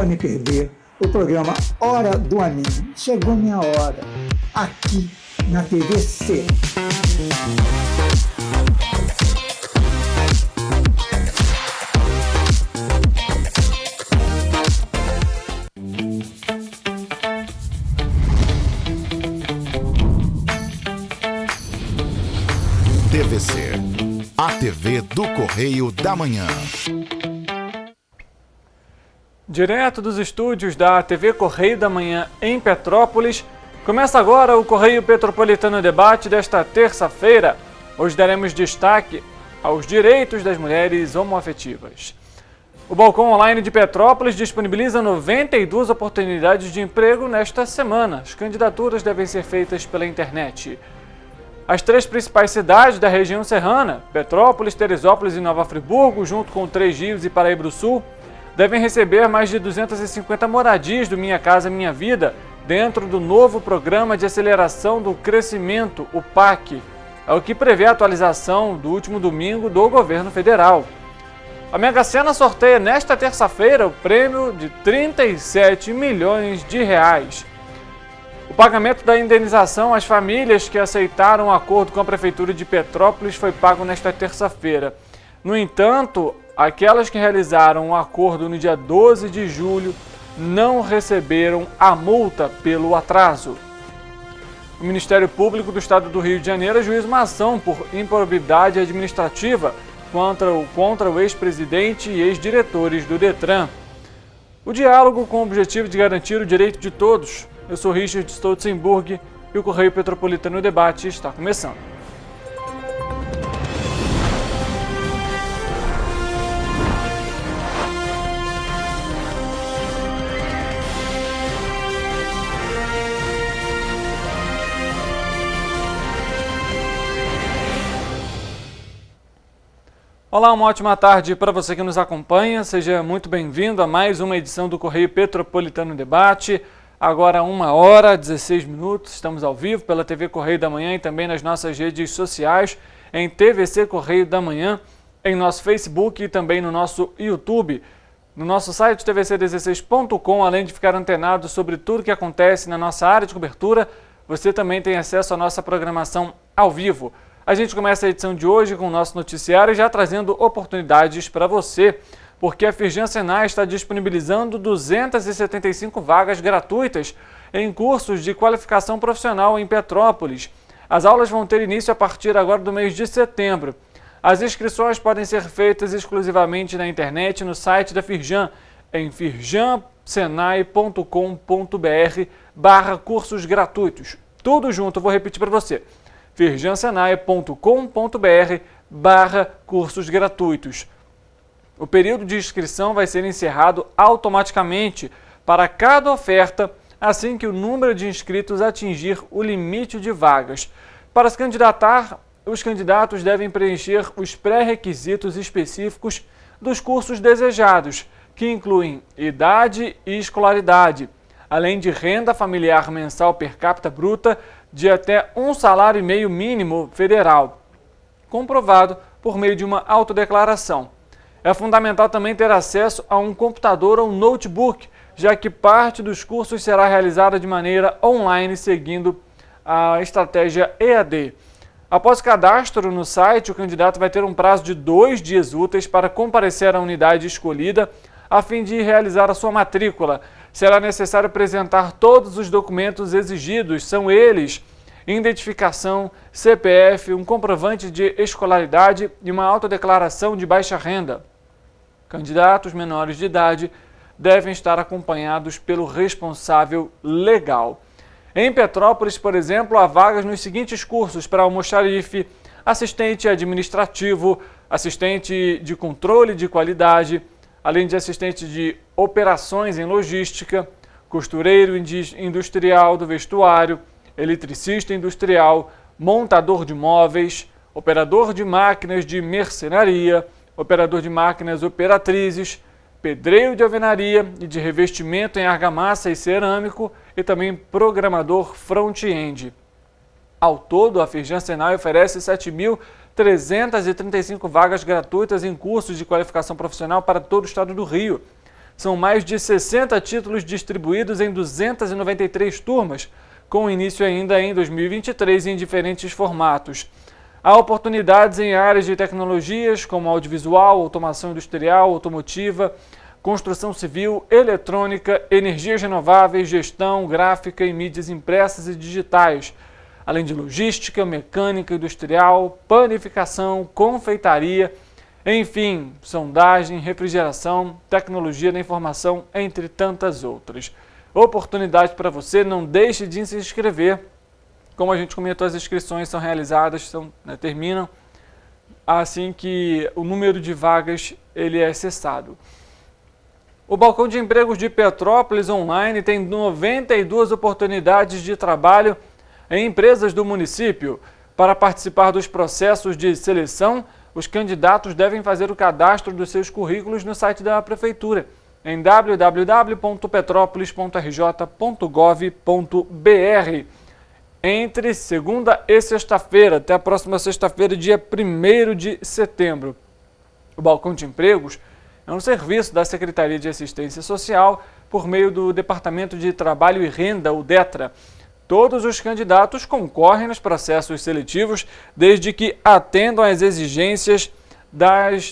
Pode perder o programa Hora do Anime. Chegou minha hora, aqui na TVC. TVC, a TV do Correio da Manhã. Direto dos estúdios da TV Correio da Manhã em Petrópolis, começa agora o Correio Petropolitano Debate desta terça-feira. Hoje daremos destaque aos direitos das mulheres homoafetivas. O Balcão Online de Petrópolis disponibiliza 92 oportunidades de emprego nesta semana. As candidaturas devem ser feitas pela internet. As três principais cidades da região serrana, Petrópolis, Teresópolis e Nova Friburgo, junto com Três Rios e Paraíba do Sul, devem receber mais de 250 moradias do Minha Casa Minha Vida, dentro do novo Programa de Aceleração do Crescimento, o PAC. É o que prevê a atualização do último domingo do governo federal. A Mega Sena sorteia nesta terça-feira o prêmio de 37 milhões de reais. O pagamento da indenização às famílias que aceitaram o acordo com a Prefeitura de Petrópolis foi pago nesta terça-feira. No entanto, aquelas que realizaram o acordo no dia 12 de julho não receberam a multa pelo atraso. O Ministério Público do Estado do Rio de Janeiro ajuiza uma ação por improbidade administrativa contra o ex-presidente e ex-diretores do Detran. O diálogo com o objetivo de garantir o direito de todos. Eu sou Richard Stolzenburg e o Correio Petropolitano Debate está começando. Olá, uma ótima tarde para você que nos acompanha. Seja muito bem-vindo a mais uma edição do Correio Petropolitano Debate. Agora 1h16, estamos ao vivo pela TV Correio da Manhã e também nas nossas redes sociais, em TVC Correio da Manhã, em nosso Facebook e também no nosso YouTube. No nosso site tvc16.com, além de ficar antenado sobre tudo que acontece na nossa área de cobertura, você também tem acesso à nossa programação ao vivo. A gente começa a edição de hoje com o nosso noticiário já trazendo oportunidades para você, porque a Firjan Senai está disponibilizando 275 vagas gratuitas em cursos de qualificação profissional em Petrópolis. As aulas vão ter início a partir agora do mês de setembro. As inscrições podem ser feitas exclusivamente na internet no site da Firjan, em firjansenai.com.br/cursos gratuitos. Tudo junto, eu vou repetir para você. firjansenai.com.br/cursos gratuitos. O período de inscrição vai ser encerrado automaticamente para cada oferta assim que o número de inscritos atingir o limite de vagas. Para se candidatar, os candidatos devem preencher os pré-requisitos específicos dos cursos desejados, que incluem idade e escolaridade, além de renda familiar mensal per capita bruta de até 1,5 salário mínimo federal, comprovado por meio de uma autodeclaração. É fundamental também ter acesso a um computador ou um notebook, já que parte dos cursos será realizada de maneira online, seguindo a estratégia EAD. Após cadastro no site, o candidato vai ter um prazo de 2 dias úteis para comparecer à unidade escolhida, a fim de realizar a sua matrícula. Será necessário apresentar todos os documentos exigidos, são eles: identificação, CPF, um comprovante de escolaridade e uma autodeclaração de baixa renda. Candidatos menores de idade devem estar acompanhados pelo responsável legal. Em Petrópolis, por exemplo, há vagas nos seguintes cursos: para almoxarife, assistente administrativo, assistente de controle de qualidade, além de assistente de operações em logística, costureiro industrial do vestuário, eletricista industrial, montador de móveis, operador de máquinas de mercenaria, operador de máquinas operatrizes, pedreiro de alvenaria e de revestimento em argamassa e cerâmico e também programador front-end. Ao todo, a Firjan Senai oferece 7.335 vagas gratuitas em cursos de qualificação profissional para todo o estado do Rio. São mais de 60 títulos distribuídos em 293 turmas, com início ainda em 2023 em diferentes formatos. Há oportunidades em áreas de tecnologias como audiovisual, automação industrial, automotiva, construção civil, eletrônica, energias renováveis, gestão, gráfica e mídias impressas e digitais, além de logística, mecânica industrial, panificação, confeitaria, enfim, sondagem, refrigeração, tecnologia da informação, entre tantas outras. Oportunidade para você, não deixe de se inscrever. Como a gente comentou, as inscrições são realizadas, terminam assim que o número de vagas ele é cessado. O Balcão de Empregos de Petrópolis Online tem 92 oportunidades de trabalho em empresas do município. Para participar dos processos de seleção, os candidatos devem fazer o cadastro dos seus currículos no site da Prefeitura, em www.petrópolis.rj.gov.br. Entre segunda e sexta-feira, até a próxima sexta-feira, dia 1º de setembro. O Balcão de Empregos é um serviço da Secretaria de Assistência Social por meio do Departamento de Trabalho e Renda, o DETRA. Todos os candidatos concorrem nos processos seletivos desde que atendam às exigências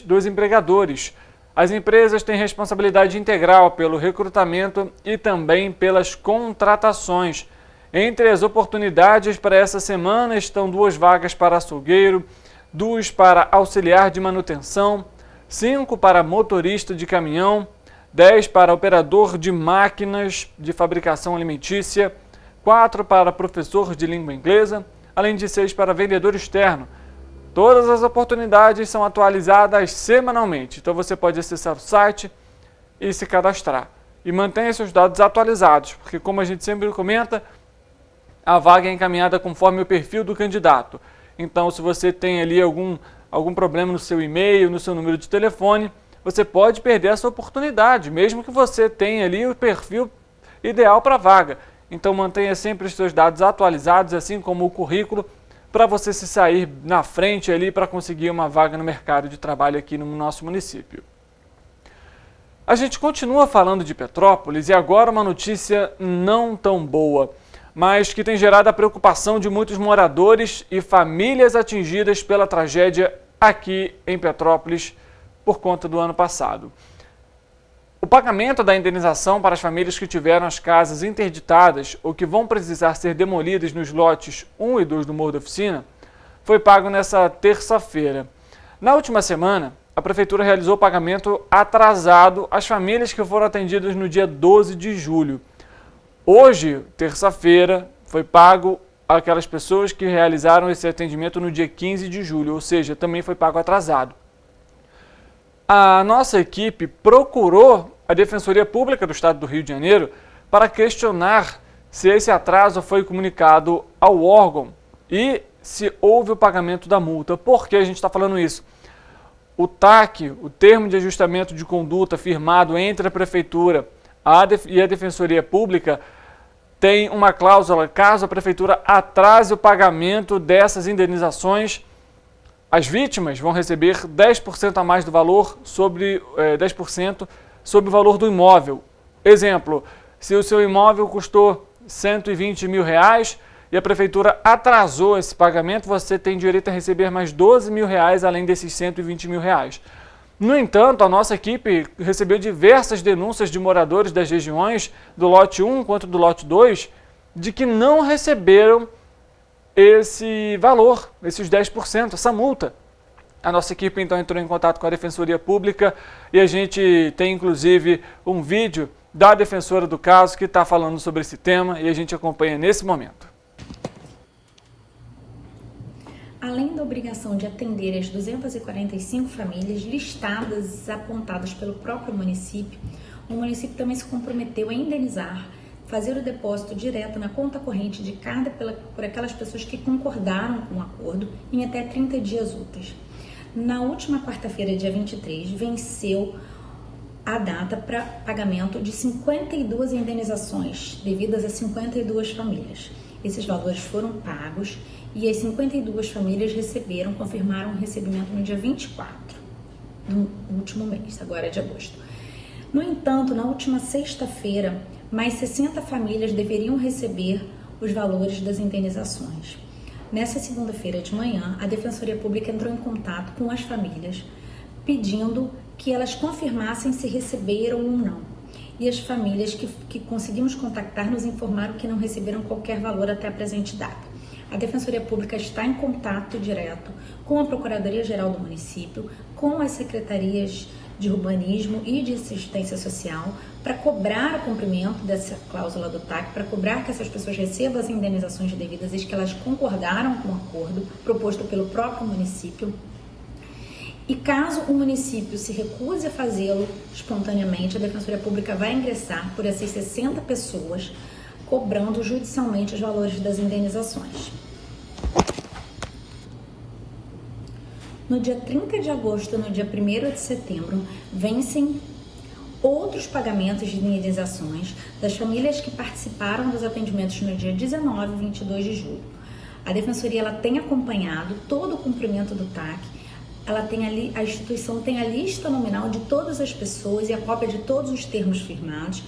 dos empregadores. As empresas têm responsabilidade integral pelo recrutamento e também pelas contratações. Entre as oportunidades para essa semana estão 2 vagas para açougueiro, 2 para auxiliar de manutenção, 5 para motorista de caminhão, 10 para operador de máquinas de fabricação alimentícia, 4 para professor de língua inglesa, além de 6 para vendedor externo. Todas as oportunidades são atualizadas semanalmente, então você pode acessar o site e se cadastrar. E mantenha seus dados atualizados, porque como a gente sempre comenta, a vaga é encaminhada conforme o perfil do candidato. Então, se você tem ali algum problema no seu e-mail, no seu número de telefone, você pode perder essa oportunidade, mesmo que você tenha ali o perfil ideal para a vaga. Então, mantenha sempre os seus dados atualizados, assim como o currículo, para você se sair na frente ali para conseguir uma vaga no mercado de trabalho aqui no nosso município. A gente continua falando de Petrópolis e agora uma notícia não tão boa, mas que tem gerado a preocupação de muitos moradores e famílias atingidas pela tragédia aqui em Petrópolis por conta do ano passado. O pagamento da indenização para as famílias que tiveram as casas interditadas ou que vão precisar ser demolidas nos lotes 1 e 2 do Morro da Oficina foi pago nessa terça-feira. Na última semana, a Prefeitura realizou o pagamento atrasado às famílias que foram atendidas no dia 12 de julho. Hoje, terça-feira, foi pago aquelas pessoas que realizaram esse atendimento no dia 15 de julho, ou seja, também foi pago atrasado. A nossa equipe procurou a Defensoria Pública do Estado do Rio de Janeiro para questionar se esse atraso foi comunicado ao órgão e se houve o pagamento da multa. Por que a gente está falando isso? O TAC, o Termo de Ajustamento de Conduta firmado entre a Prefeitura e a Defensoria Pública, tem uma cláusula, caso a Prefeitura atrase o pagamento dessas indenizações, as vítimas vão receber 10% a mais do valor, 10% sobre o valor do imóvel. Exemplo, se o seu imóvel custou R$120 mil e a Prefeitura atrasou esse pagamento, você tem direito a receber mais R$12 mil além desses R$120 mil. No entanto, a nossa equipe recebeu diversas denúncias de moradores das regiões do lote 1 quanto do lote 2 de que não receberam esse valor, esses 10%, essa multa. A nossa equipe então entrou em contato com a Defensoria Pública e a gente tem inclusive um vídeo da defensora do caso que está falando sobre esse tema e a gente acompanha nesse momento. Além da obrigação de atender as 245 famílias listadas apontadas pelo próprio município, o município também se comprometeu a indenizar, fazer o depósito direto na conta corrente de cada por aquelas pessoas que concordaram com o acordo em até 30 dias úteis. Na última quarta-feira, dia 23, venceu a data para pagamento de 52 indenizações devidas a 52 famílias. Esses valores foram pagos e as 52 famílias confirmaram o recebimento no dia 24 do último mês, agora de agosto. No entanto, na última sexta-feira, mais 60 famílias deveriam receber os valores das indenizações. Nessa segunda-feira de manhã, a Defensoria Pública entrou em contato com as famílias, pedindo que elas confirmassem se receberam ou não. E as famílias que conseguimos contactar nos informaram que não receberam qualquer valor até a presente data. A Defensoria Pública está em contato direto com a Procuradoria-Geral do município, com as secretarias de urbanismo e de assistência social para cobrar o cumprimento dessa cláusula do TAC, para cobrar que essas pessoas recebam as indenizações devidas e que elas concordaram com o acordo proposto pelo próprio município. E caso o município se recuse a fazê-lo espontaneamente, a Defensoria Pública vai ingressar por essas 60 pessoas, cobrando judicialmente os valores das indenizações. No dia 30 de agosto e no dia 1º de setembro, vencem outros pagamentos de indenizações das famílias que participaram dos atendimentos no dia 19 e 22 de julho. A Defensoria ela tem acompanhado todo o cumprimento do TAC, a instituição tem a lista nominal de todas as pessoas e a cópia de todos os termos firmados,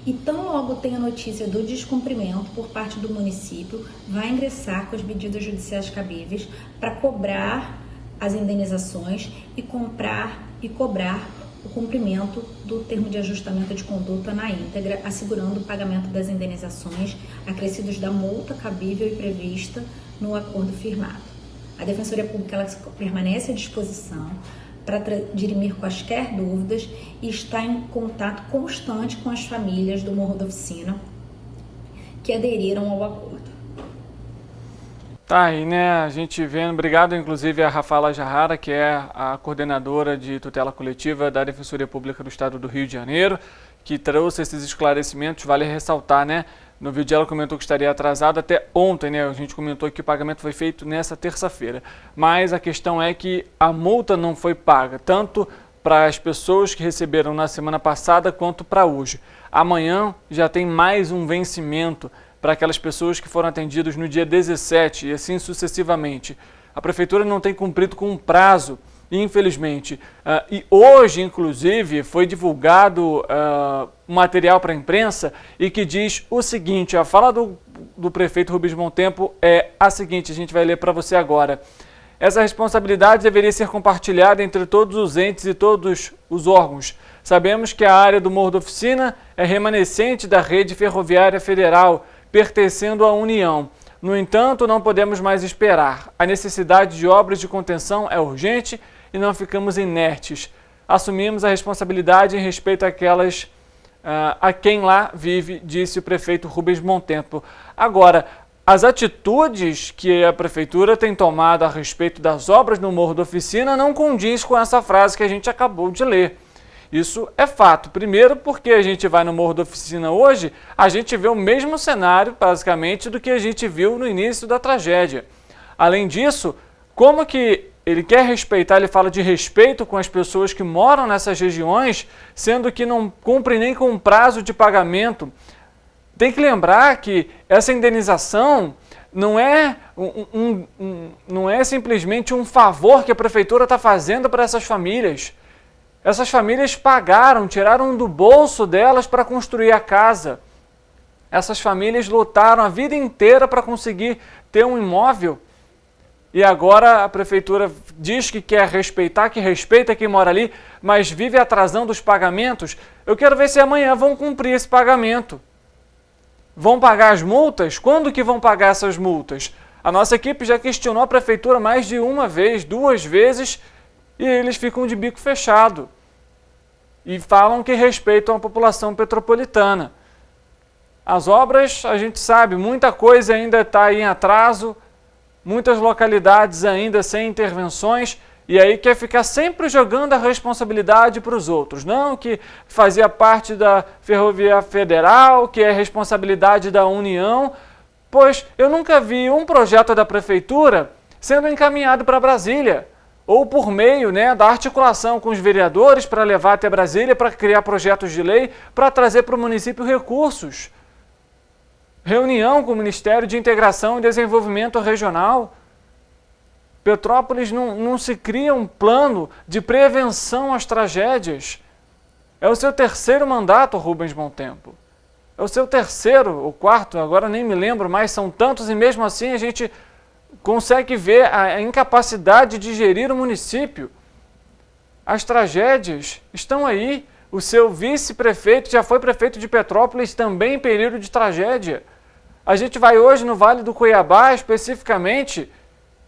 e tão logo tem a notícia do descumprimento por parte do município, vai ingressar com as medidas judiciais cabíveis para cobrar as indenizações e cobrar o cumprimento do termo de ajustamento de conduta na íntegra, assegurando o pagamento das indenizações acrescidas da multa cabível e prevista no acordo firmado. A Defensoria Pública ela permanece à disposição para dirimir quaisquer dúvidas e está em contato constante com as famílias do Morro da Oficina que aderiram ao acordo. Tá aí, né? A gente vendo, obrigado inclusive a Rafaela Jarrara, que é a coordenadora de tutela coletiva da Defensoria Pública do Estado do Rio de Janeiro, que trouxe esses esclarecimentos. Vale ressaltar, né? No vídeo ela comentou que estaria atrasado até ontem, né? A gente comentou que o pagamento foi feito nessa terça-feira. Mas a questão é que a multa não foi paga, tanto para as pessoas que receberam na semana passada quanto para hoje. Amanhã já tem mais um vencimento para aquelas pessoas que foram atendidas no dia 17 e assim sucessivamente. A Prefeitura não tem cumprido com um prazo, infelizmente. E hoje, inclusive, foi divulgado um material para a imprensa e que diz o seguinte, a fala do prefeito Rubens Montempo é a seguinte, a gente vai ler para você agora. Essa responsabilidade deveria ser compartilhada entre todos os entes e todos os órgãos. Sabemos que a área do Morro da Oficina é remanescente da rede ferroviária federal, pertencendo à União. No entanto, não podemos mais esperar. A necessidade de obras de contenção é urgente e não ficamos inertes. Assumimos a responsabilidade em respeito àquelas a quem lá vive, disse o prefeito Rubens Montempo. Agora, as atitudes que a Prefeitura tem tomado a respeito das obras no Morro da Oficina não condiz com essa frase que a gente acabou de ler. Isso é fato. Primeiro, porque a gente vai no Morro da Oficina hoje, a gente vê o mesmo cenário, basicamente, do que a gente viu no início da tragédia. Além disso, como que ele quer respeitar, ele fala de respeito com as pessoas que moram nessas regiões, sendo que não cumpre nem com o prazo de pagamento. Tem que lembrar que essa indenização não é, não é simplesmente um favor que a Prefeitura está fazendo para essas famílias. Essas famílias pagaram, tiraram do bolso delas para construir a casa. Essas famílias lutaram a vida inteira para conseguir ter um imóvel. E agora a Prefeitura diz que quer respeitar, que respeita quem mora ali, mas vive atrasando os pagamentos. Eu quero ver se amanhã vão cumprir esse pagamento. Vão pagar as multas? Quando que vão pagar essas multas? A nossa equipe já questionou a Prefeitura mais de uma vez, 2 vezes, e eles ficam de bico fechado. E falam que respeitam a população petropolitana. As obras, a gente sabe, muita coisa ainda está em atraso, muitas localidades ainda sem intervenções, e aí quer ficar sempre jogando a responsabilidade para os outros. Não que fazia parte da Ferrovia Federal, que é responsabilidade da União, pois eu nunca vi um projeto da Prefeitura sendo encaminhado para Brasília, ou por meio da articulação com os vereadores para levar até Brasília, para criar projetos de lei, para trazer para o município recursos. Reunião com o Ministério de Integração e Desenvolvimento Regional. Petrópolis não se cria um plano de prevenção às tragédias. É o seu terceiro mandato, Rubens Bom Tempo. É o seu terceiro ou quarto, agora nem me lembro mais, são tantos, e mesmo assim a gente consegue ver a incapacidade de gerir o município. As tragédias estão aí. O seu vice-prefeito já foi prefeito de Petrópolis, também em período de tragédia. A gente vai hoje no Vale do Cuiabá, especificamente,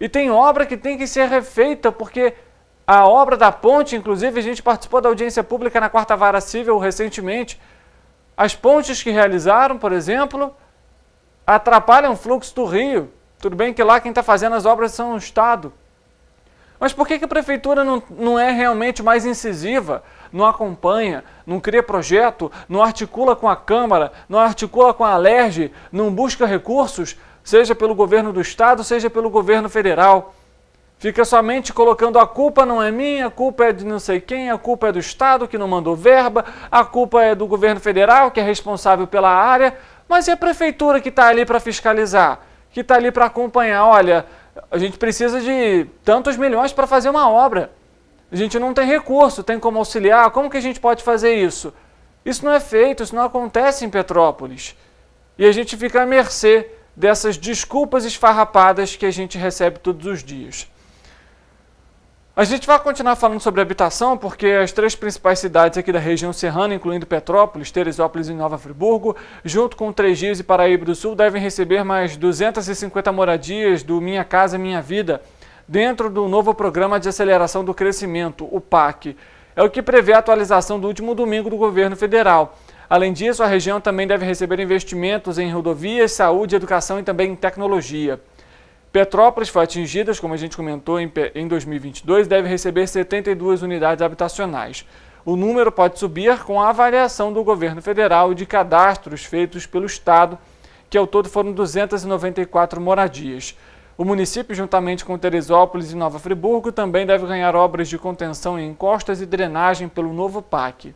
e tem obra que tem que ser refeita, porque a obra da ponte, inclusive, a gente participou da audiência pública na 4ª Vara Civil recentemente. As pontes que realizaram, por exemplo, atrapalham o fluxo do rio. Tudo bem que lá quem está fazendo as obras são o Estado. Mas por que a prefeitura não é realmente mais incisiva? Não acompanha, não cria projeto, não articula com a Câmara, não articula com a Alerj, não busca recursos, seja pelo governo do Estado, seja pelo governo federal. Fica somente colocando a culpa não é minha, a culpa é de não sei quem, a culpa é do Estado que não mandou verba, a culpa é do governo federal que é responsável pela área, mas e a prefeitura que está ali para fiscalizar, que está ali para acompanhar? Olha, a gente precisa de tantos milhões para fazer uma obra. A gente não tem recurso, tem como auxiliar, como que a gente pode fazer isso? Isso não é feito, isso não acontece em Petrópolis. E a gente fica à mercê dessas desculpas esfarrapadas que a gente recebe todos os dias. A gente vai continuar falando sobre habitação, porque as 3 principais cidades aqui da região serrana, incluindo Petrópolis, Teresópolis e Nova Friburgo, junto com Três Rios e Paraíba do Sul, devem receber mais 250 moradias do Minha Casa Minha Vida, dentro do novo Programa de Aceleração do Crescimento, o PAC. É o que prevê a atualização do último domingo do governo federal. Além disso, a região também deve receber investimentos em rodovias, saúde, educação e também em tecnologia. Petrópolis foi atingida, como a gente comentou, em 2022, deve receber 72 unidades habitacionais. O número pode subir com a avaliação do governo federal e de cadastros feitos pelo Estado, que ao todo foram 294 moradias. O município, juntamente com Teresópolis e Nova Friburgo, também deve ganhar obras de contenção em encostas e drenagem pelo novo PAC.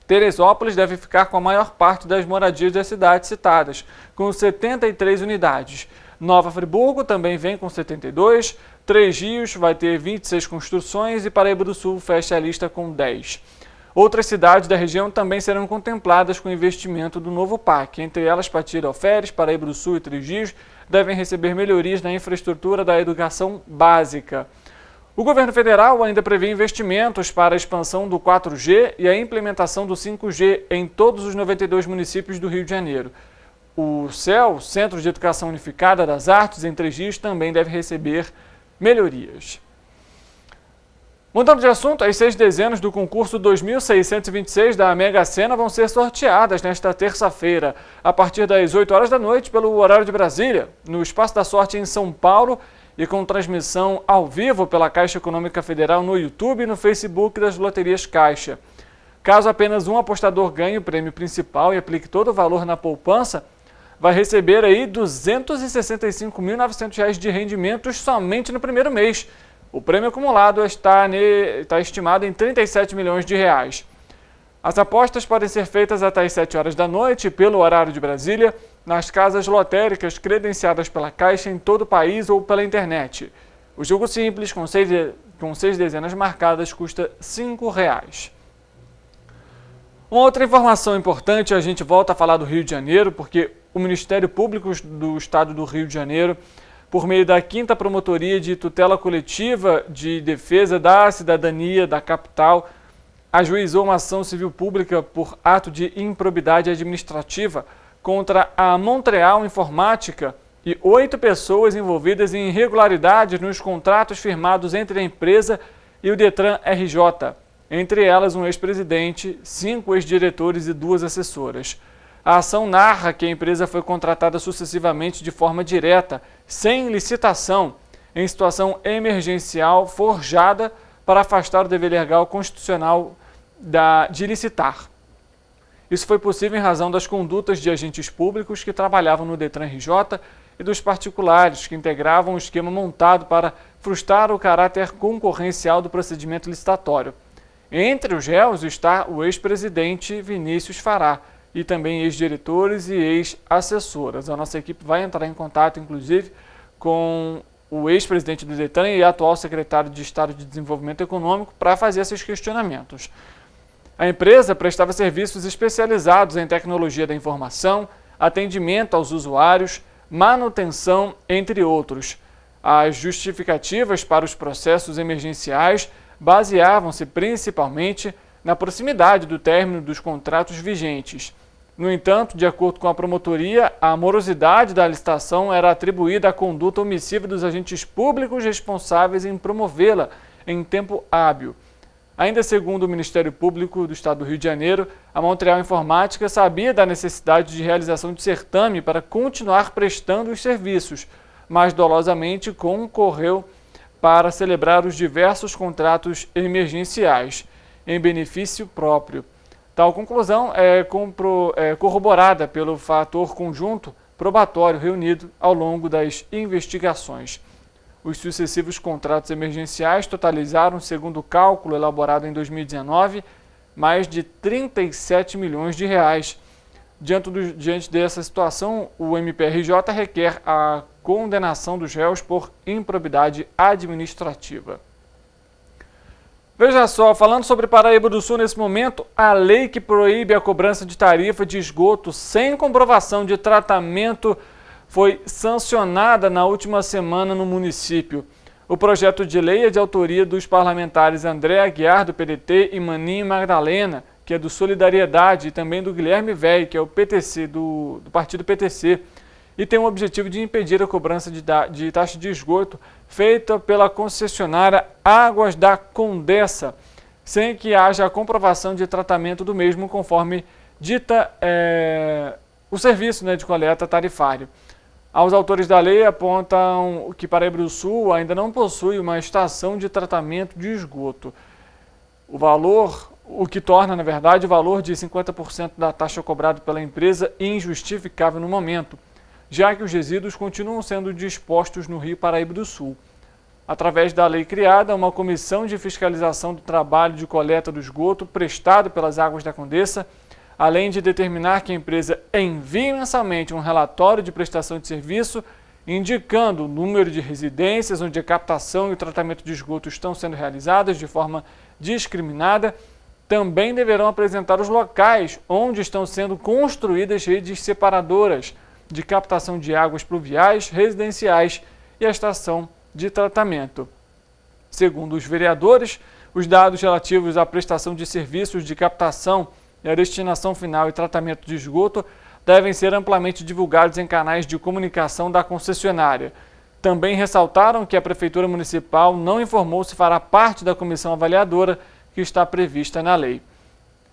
Teresópolis deve ficar com a maior parte das moradias das cidades citadas, com 73 unidades. Nova Friburgo também vem com 72, Três Rios vai ter 26 construções e Paraíba do Sul fecha a lista com 10. Outras cidades da região também serão contempladas com o investimento do novo PAC. Entre elas, Patira Alferes, Paraíba do Sul e Três Rios devem receber melhorias na infraestrutura da educação básica. O governo federal ainda prevê investimentos para a expansão do 4G e a implementação do 5G em todos os 92 municípios do Rio de Janeiro. O CEL, Centro de Educação Unificada das Artes, em Três Rios, também deve receber melhorias. Mudando de assunto, as 6 dezenas do concurso 2626 da Mega Sena vão ser sorteadas nesta terça-feira, a partir das 8 horas da noite, pelo horário de Brasília, no Espaço da Sorte em São Paulo, e com transmissão ao vivo pela Caixa Econômica Federal no YouTube e no Facebook das Loterias Caixa. Caso apenas um apostador ganhe o prêmio principal e aplique todo o valor na poupança, vai receber aí R$ 265.900 de rendimentos somente no primeiro mês. O prêmio acumulado está estimado em R$ 37 milhões. As apostas podem ser feitas até às 7 horas da noite, pelo horário de Brasília, nas casas lotéricas credenciadas pela Caixa em todo o país ou pela internet. O jogo simples, com 6 dezenas marcadas, custa R$ 5,00. Uma outra informação importante, a gente volta a falar do Rio de Janeiro, porque o Ministério Público do Estado do Rio de Janeiro, por meio da 5ª Promotoria de Tutela Coletiva de Defesa da Cidadania da capital, ajuizou uma ação civil pública por ato de improbidade administrativa contra a Montreal Informática e 8 pessoas envolvidas em irregularidades nos contratos firmados entre a empresa e o Detran RJ, entre elas um ex-presidente, 5 ex-diretores e 2 assessoras. A ação narra que a empresa foi contratada sucessivamente de forma direta, sem licitação, em situação emergencial forjada para afastar o dever legal constitucional de licitar. Isso foi possível em razão das condutas de agentes públicos que trabalhavam no Detran RJ e dos particulares que integravam o esquema montado para frustrar o caráter concorrencial do procedimento licitatório. Entre os réus está o ex-presidente Vinícius Fará e também ex-diretores e ex-assessoras. A nossa equipe vai entrar em contato, inclusive, com o ex-presidente do Detran e atual secretário de Estado de Desenvolvimento Econômico para fazer esses questionamentos. A empresa prestava serviços especializados em tecnologia da informação, atendimento aos usuários, manutenção, entre outros. As justificativas para os processos emergenciais baseavam-se principalmente na proximidade do término dos contratos vigentes. No entanto, de acordo com a promotoria, a morosidade da licitação era atribuída à conduta omissiva dos agentes públicos responsáveis em promovê-la em tempo hábil. Ainda segundo o Ministério Público do Estado do Rio de Janeiro, a Montreal Informática sabia da necessidade de realização de certame para continuar prestando os serviços, mas dolosamente concorreu para celebrar os diversos contratos emergenciais em benefício próprio. Tal conclusão é corroborada pelo fator conjunto probatório reunido ao longo das investigações. Os sucessivos contratos emergenciais totalizaram, segundo o cálculo elaborado em 2019, mais de 37 milhões de reais. Diante dessa situação, o MPRJ requer a condenação dos réus por improbidade administrativa. Veja só, falando sobre Paraíba do Sul nesse momento, a lei que proíbe a cobrança de tarifa de esgoto sem comprovação de tratamento foi sancionada na última semana no município. O projeto de lei é de autoria dos parlamentares André Aguiar, do PDT, e Maninho Magdalena, que é do Solidariedade, e também do Guilherme Véi, que é o PTC, do partido PTC, e tem o objetivo de impedir a cobrança de taxa de esgoto feita pela concessionária Águas da Condessa, sem que haja a comprovação de tratamento do mesmo, conforme dita o serviço de coleta tarifário. Os autores da lei apontam que Paraíba do Sul ainda não possui uma estação de tratamento de esgoto. O que torna, na verdade, o valor de 50% da taxa cobrada pela empresa injustificável no momento, já que os resíduos continuam sendo dispostos no Rio Paraíba do Sul. Através da lei criada, uma comissão de fiscalização do trabalho de coleta do esgoto prestado pelas Águas da Condessa, além de determinar que a empresa envie mensalmente um relatório de prestação de serviço, indicando o número de residências onde a captação e o tratamento de esgoto estão sendo realizadas de forma discriminada, também deverão apresentar os locais onde estão sendo construídas redes separadoras de captação de águas pluviais, residenciais e a estação de tratamento. Segundo os vereadores, os dados relativos à prestação de serviços de captação e a destinação final e tratamento de esgoto devem ser amplamente divulgados em canais de comunicação da concessionária. Também ressaltaram que a Prefeitura Municipal não informou se fará parte da comissão avaliadora que está prevista na lei.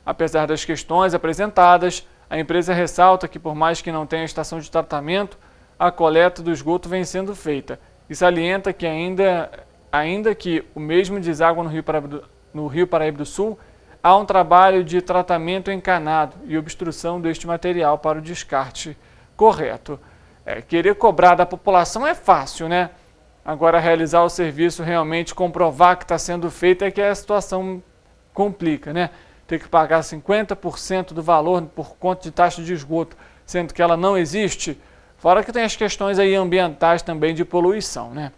Apesar das questões apresentadas, a empresa ressalta que, por mais que não tenha estação de tratamento, a coleta do esgoto vem sendo feita e salienta que ainda que o mesmo deságua no Rio Paraíba do Sul, há um trabalho de tratamento encanado e obstrução deste material para o descarte correto. Querer cobrar da população é fácil, né? Agora, realizar o serviço, realmente comprovar que está sendo feito, é que a situação complica, né? Ter que pagar 50% do valor por conta de taxa de esgoto, sendo que ela não existe. Fora que tem as questões aí ambientais também de poluição, né?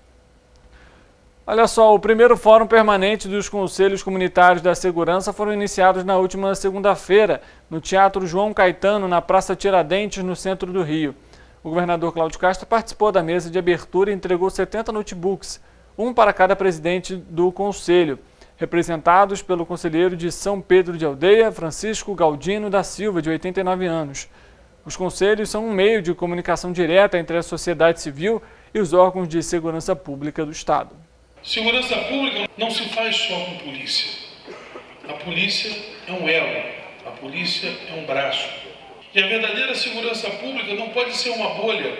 Olha só, o primeiro Fórum Permanente dos Conselhos Comunitários da Segurança foram iniciados na última segunda-feira, no Teatro João Caetano, na Praça Tiradentes, no centro do Rio. O governador Cláudio Castro participou da mesa de abertura e entregou 70 notebooks, um para cada presidente do Conselho, representados pelo conselheiro de São Pedro de Aldeia, Francisco Galdino da Silva, de 89 anos. Os conselhos são um meio de comunicação direta entre a sociedade civil e os órgãos de segurança pública do Estado. Segurança pública não se faz só com polícia. A polícia é um elo, a polícia é um braço. E a verdadeira segurança pública não pode ser uma bolha,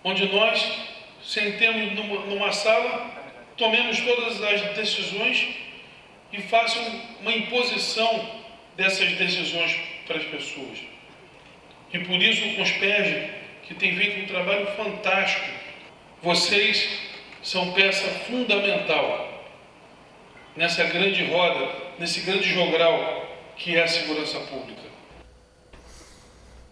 onde nós sentemos numa sala, tomemos todas as decisões e façam uma imposição dessas decisões para as pessoas. E por isso o CONSPERJ, que tem feito um trabalho fantástico, vocês são peça fundamental nessa grande roda, nesse grande jogral que é a segurança pública.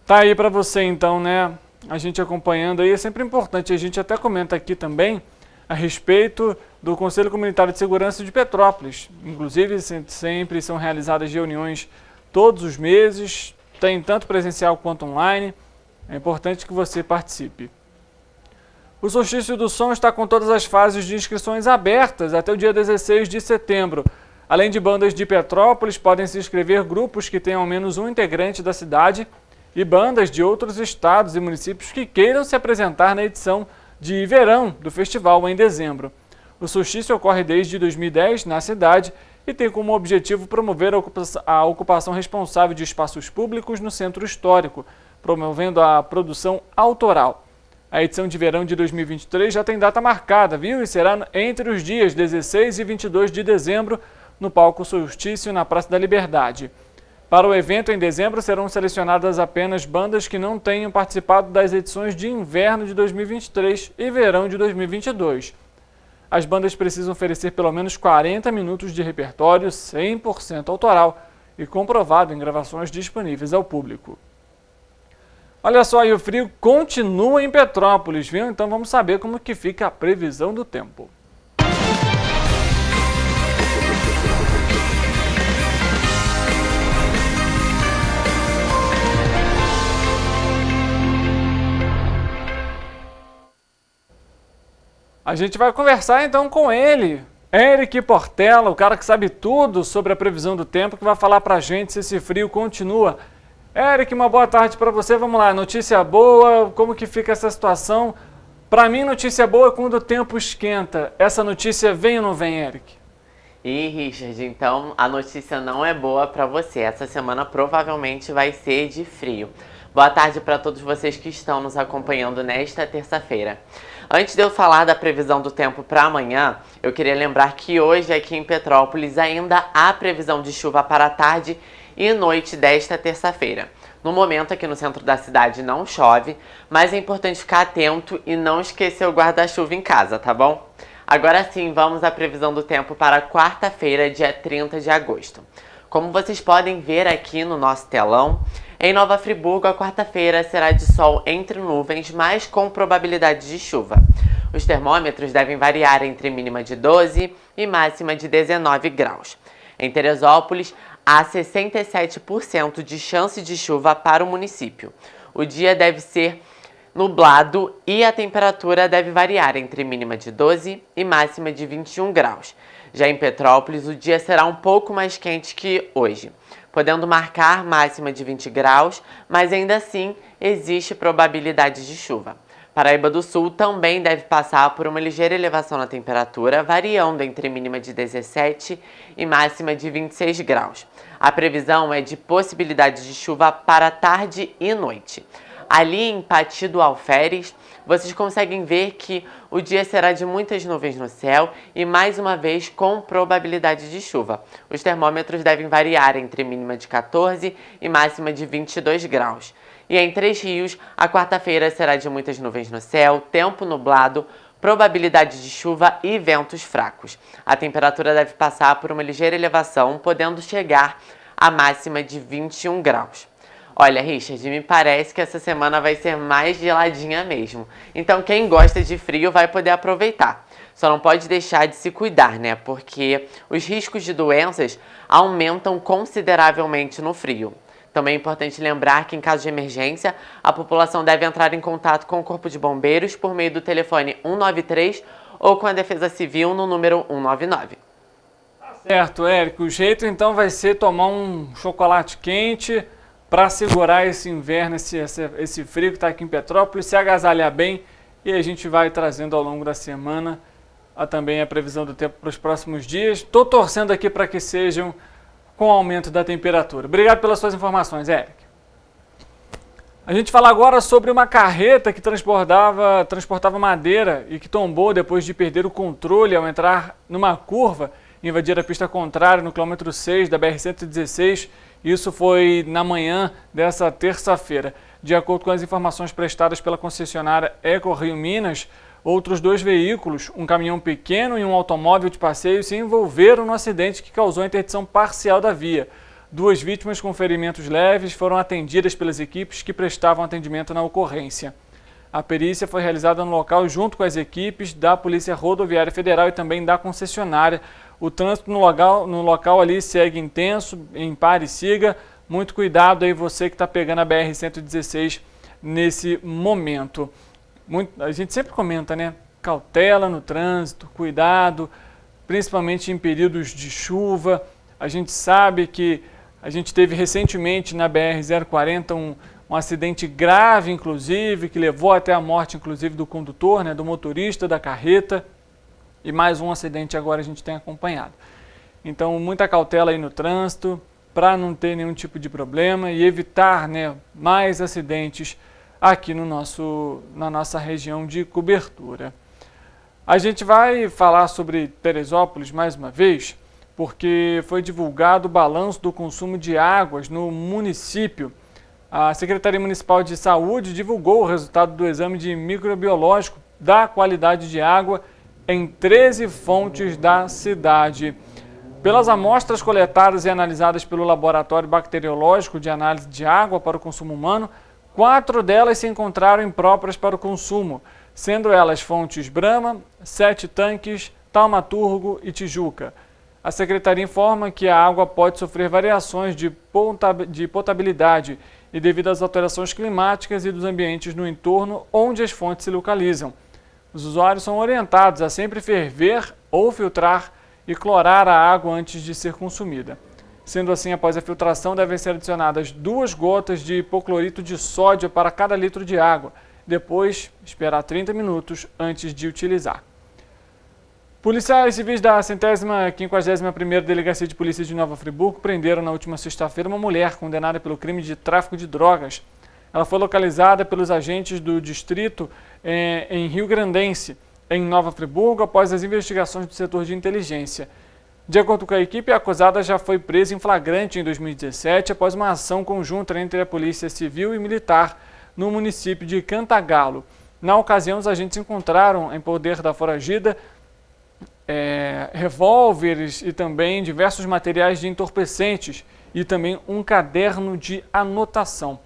Tá aí para você então, né? A gente acompanhando aí, é sempre importante, a gente até comenta aqui também a respeito do Conselho Comunitário de Segurança de Petrópolis. Inclusive, sempre são realizadas reuniões todos os meses, tem tanto presencial quanto online. É importante que você participe. O Solstício do Som está com todas as fases de inscrições abertas até o dia 16 de setembro. Além de bandas de Petrópolis, podem se inscrever grupos que tenham ao menos um integrante da cidade e bandas de outros estados e municípios que queiram se apresentar na edição de verão do festival em dezembro. O solstício ocorre desde 2010 na cidade e tem como objetivo promover a ocupação responsável de espaços públicos no centro histórico, promovendo a produção autoral. A edição de verão de 2023 já tem data marcada, viu? E será entre os dias 16 e 22 de dezembro, no palco Solstício, na Praça da Liberdade. Para o evento em dezembro serão selecionadas apenas bandas que não tenham participado das edições de inverno de 2023 e verão de 2022. As bandas precisam oferecer pelo menos 40 minutos de repertório 100% autoral e comprovado em gravações disponíveis ao público. Olha só, e o frio continua em Petrópolis, viu? Então vamos saber como que fica a previsão do tempo. A gente vai conversar então com ele, Eric Portela, o cara que sabe tudo sobre a previsão do tempo, que vai falar pra gente se esse frio continua. Eric, uma boa tarde para você. Vamos lá, notícia boa, como que fica essa situação? Para mim, notícia boa é quando o tempo esquenta. Essa notícia vem ou não vem, Eric? E Richard, então a notícia não é boa para você. Essa semana provavelmente vai ser de frio. Boa tarde para todos vocês que estão nos acompanhando nesta terça-feira. Antes de eu falar da previsão do tempo para amanhã, eu queria lembrar que hoje aqui em Petrópolis ainda há previsão de chuva para a tarde e noite desta terça-feira. No momento aqui no centro da cidade não chove, mas é importante ficar atento e não esquecer o guarda-chuva em casa, tá bom? Agora sim, vamos à previsão do tempo para quarta-feira, dia 30 de agosto. Como vocês podem ver aqui no nosso telão, em Nova Friburgo, a quarta-feira será de sol entre nuvens, mas com probabilidade de chuva. Os termômetros devem variar entre mínima de 12 e máxima de 19 graus. Em Teresópolis, há 67% de chance de chuva para o município. O dia deve ser nublado e a temperatura deve variar entre mínima de 12 e máxima de 21 graus. Já em Petrópolis, o dia será um pouco mais quente que hoje, podendo marcar máxima de 20 graus, mas ainda assim existe probabilidade de chuva. Paraíba do Sul também deve passar por uma ligeira elevação na temperatura, variando entre mínima de 17 e máxima de 26 graus. A previsão é de possibilidade de chuva para tarde e noite. Ali em Pati do Alferes, vocês conseguem ver que o dia será de muitas nuvens no céu e, mais uma vez, com probabilidade de chuva. Os termômetros devem variar entre mínima de 14 e máxima de 22 graus. E em Três Rios, a quarta-feira será de muitas nuvens no céu, tempo nublado, probabilidade de chuva e ventos fracos. A temperatura deve passar por uma ligeira elevação, podendo chegar à máxima de 21 graus. Olha, Richard, me parece que essa semana vai ser mais geladinha mesmo. Então, quem gosta de frio vai poder aproveitar. Só não pode deixar de se cuidar, né? Porque os riscos de doenças aumentam consideravelmente no frio. Também é importante lembrar que, em caso de emergência, a população deve entrar em contato com o Corpo de Bombeiros por meio do telefone 193 ou com a Defesa Civil no número 199. Certo, Érico. O jeito então vai ser tomar um chocolate quente para segurar esse inverno, esse frio que está aqui em Petrópolis, se agasalhar bem, e a gente vai trazendo ao longo da semana também a previsão do tempo para os próximos dias. Estou torcendo aqui para que sejam com aumento da temperatura. Obrigado pelas suas informações, Eric. A gente fala agora sobre uma carreta que transportava madeira e que tombou depois de perder o controle ao entrar numa curva e invadir a pista contrária no quilômetro 6 da BR-116. Isso foi na manhã dessa terça-feira. De acordo com as informações prestadas pela concessionária Eco Rio Minas, outros 2 veículos, um caminhão pequeno e um automóvel de passeio, se envolveram no acidente que causou a interdição parcial da via. 2 vítimas com ferimentos leves foram atendidas pelas equipes que prestavam atendimento na ocorrência. A perícia foi realizada no local junto com as equipes da Polícia Rodoviária Federal e também da concessionária. O trânsito no local ali segue intenso, em pare e siga. Muito cuidado aí você que está pegando a BR-116 nesse momento. A gente sempre comenta, né? Cautela no trânsito, cuidado, principalmente em períodos de chuva. A gente sabe que a gente teve recentemente na BR-040 um acidente grave, inclusive, que levou até a morte, inclusive, do condutor, né, do motorista da carreta. E mais um acidente agora a gente tem acompanhado. Então, muita cautela aí no trânsito, para não ter nenhum tipo de problema e evitar, né, mais acidentes aqui na nossa região de cobertura. A gente vai falar sobre Teresópolis mais uma vez, porque foi divulgado o balanço do consumo de águas no município. A Secretaria Municipal de Saúde divulgou o resultado do exame de microbiológico da qualidade de água em 13 fontes da cidade. Pelas amostras coletadas e analisadas pelo Laboratório Bacteriológico de Análise de Água para o Consumo Humano, 4 delas se encontraram impróprias para o consumo, sendo elas fontes Brahma, 7 Tanques, Taumaturgo e Tijuca. A Secretaria informa que a água pode sofrer variações de potabilidade e devido às alterações climáticas e dos ambientes no entorno onde as fontes se localizam. Os usuários são orientados a sempre ferver ou filtrar e clorar a água antes de ser consumida. Sendo assim, após a filtração, devem ser adicionadas 2 gotas de hipoclorito de sódio para cada litro de água. Depois, esperar 30 minutos antes de utilizar. Policiais civis da 151ª Delegacia de Polícia de Nova Friburgo prenderam na última sexta-feira uma mulher condenada pelo crime de tráfico de drogas. Ela foi localizada pelos agentes do distrito em Rio Grandense, em Nova Friburgo, após as investigações do setor de inteligência. De acordo com a equipe, a acusada já foi presa em flagrante em 2017 após uma ação conjunta entre a Polícia Civil e Militar no município de Cantagalo. Na ocasião, os agentes encontraram em poder da foragida revólveres e também diversos materiais de entorpecentes e também um caderno de anotação.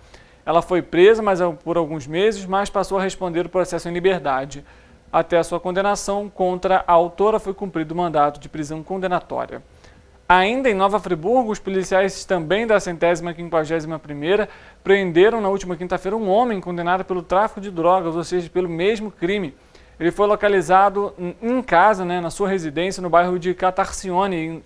Ela foi presa por alguns meses, mas passou a responder o processo em liberdade. Até a sua condenação, contra a autora foi cumprido o mandato de prisão condenatória. Ainda em Nova Friburgo, os policiais também da 151ª prenderam na última quinta-feira um homem condenado pelo tráfico de drogas, ou seja, pelo mesmo crime. Ele foi localizado em casa, na sua residência, no bairro de Catarcione,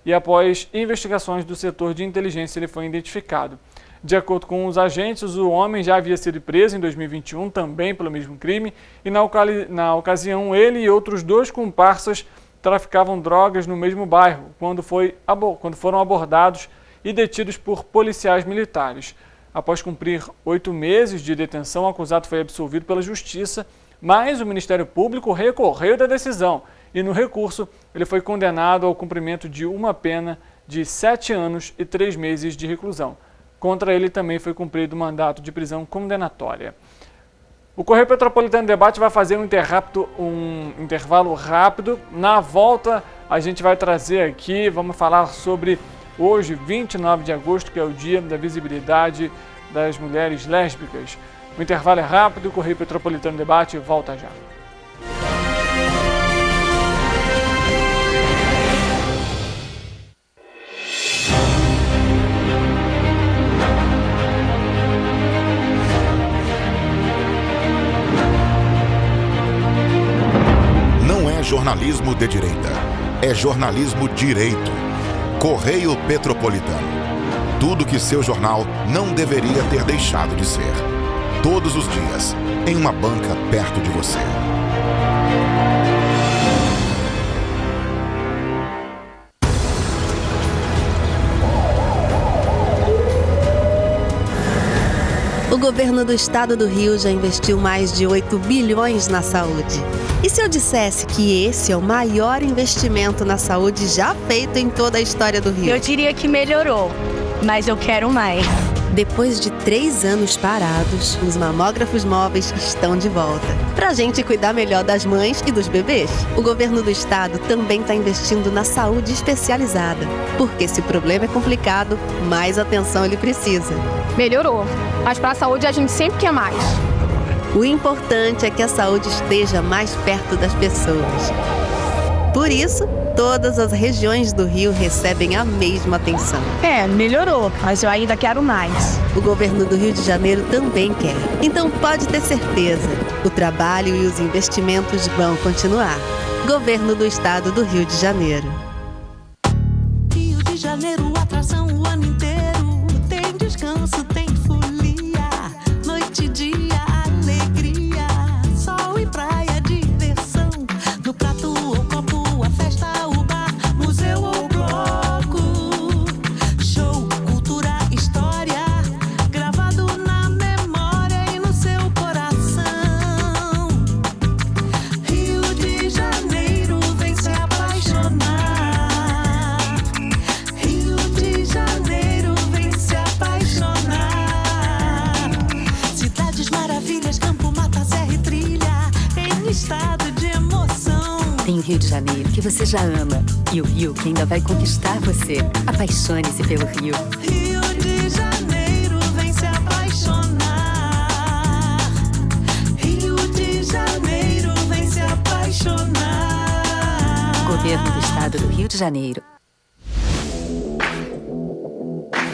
e após investigações do setor de inteligência, ele foi identificado. De acordo com os agentes, o homem já havia sido preso em 2021, também pelo mesmo crime, e na ocasião ele e outros 2 comparsas traficavam drogas no mesmo bairro, quando foram abordados e detidos por policiais militares. Após cumprir 8 meses de detenção, o acusado foi absolvido pela Justiça, mas o Ministério Público recorreu da decisão e, no recurso, ele foi condenado ao cumprimento de uma pena de 7 anos e 3 meses de reclusão. Contra ele também foi cumprido o mandato de prisão condenatória. O Correio Petropolitano Debate vai fazer um intervalo rápido. Na volta, a gente vai trazer aqui, vamos falar sobre hoje, 29 de agosto, que é o Dia da Visibilidade das Mulheres Lésbicas. O intervalo é rápido, o Correio Petropolitano Debate volta já. Não é jornalismo de direita, é jornalismo direito. Correio Petropolitano. Tudo que seu jornal não deveria ter deixado de ser. Todos os dias, em uma banca perto de você. O governo do estado do Rio já investiu mais de 8 bilhões na saúde. E se eu dissesse que esse é o maior investimento na saúde já feito em toda a história do Rio? Eu diria que melhorou, mas eu quero mais. Depois de 3 anos parados, os mamógrafos móveis estão de volta. Pra gente cuidar melhor das mães e dos bebês. O governo do estado também está investindo na saúde especializada. Porque se o problema é complicado, mais atenção ele precisa. Melhorou, mas para a saúde a gente sempre quer mais. O importante é que a saúde esteja mais perto das pessoas. Por isso, todas as regiões do Rio recebem a mesma atenção. Melhorou, mas eu ainda quero mais. O governo do Rio de Janeiro também quer. Então pode ter certeza, o trabalho e os investimentos vão continuar. Governo do Estado do Rio de Janeiro. Rio de Janeiro, atração o ano inteiro. Tem descanso, tem folia. Noite e dia, alegria. Sol e praia, diversão. No prato ou copo, a festa, o bar, museu ou bloco. Show, cultura, história. Gravado na memória e no seu coração. Rio de Janeiro, vem se apaixonar. Rio de Janeiro, vem se apaixonar. Cidades maravilhas, campo, mata, serra e trilha. Em estado de emoção. Tem o Rio de Janeiro, que você já ama. E o Rio, que ainda vai conquistar você. Apaixone-se pelo Rio. Rio de Janeiro, vem se apaixonar. Rio de Janeiro, vem se apaixonar. Governo do Estado do Rio de Janeiro.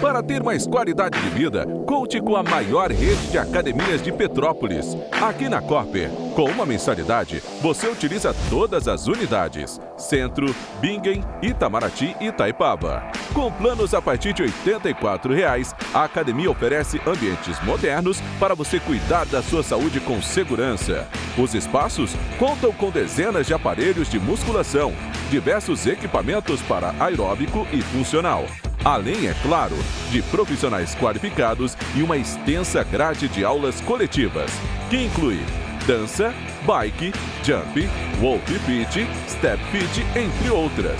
Para ter mais qualidade de vida, conte com a maior rede de academias de Petrópolis. Aqui na Corper, com uma mensalidade, você utiliza todas as unidades. Centro, Bingen, Itamaraty e Itaipava. Com planos a partir de R$ 84,00, a academia oferece ambientes modernos para você cuidar da sua saúde com segurança. Os espaços contam com dezenas de aparelhos de musculação, diversos equipamentos para aeróbico e funcional. Além, é claro, de profissionais qualificados e uma extensa grade de aulas coletivas, que inclui dança, bike, jump, walk fit, step fit, entre outras.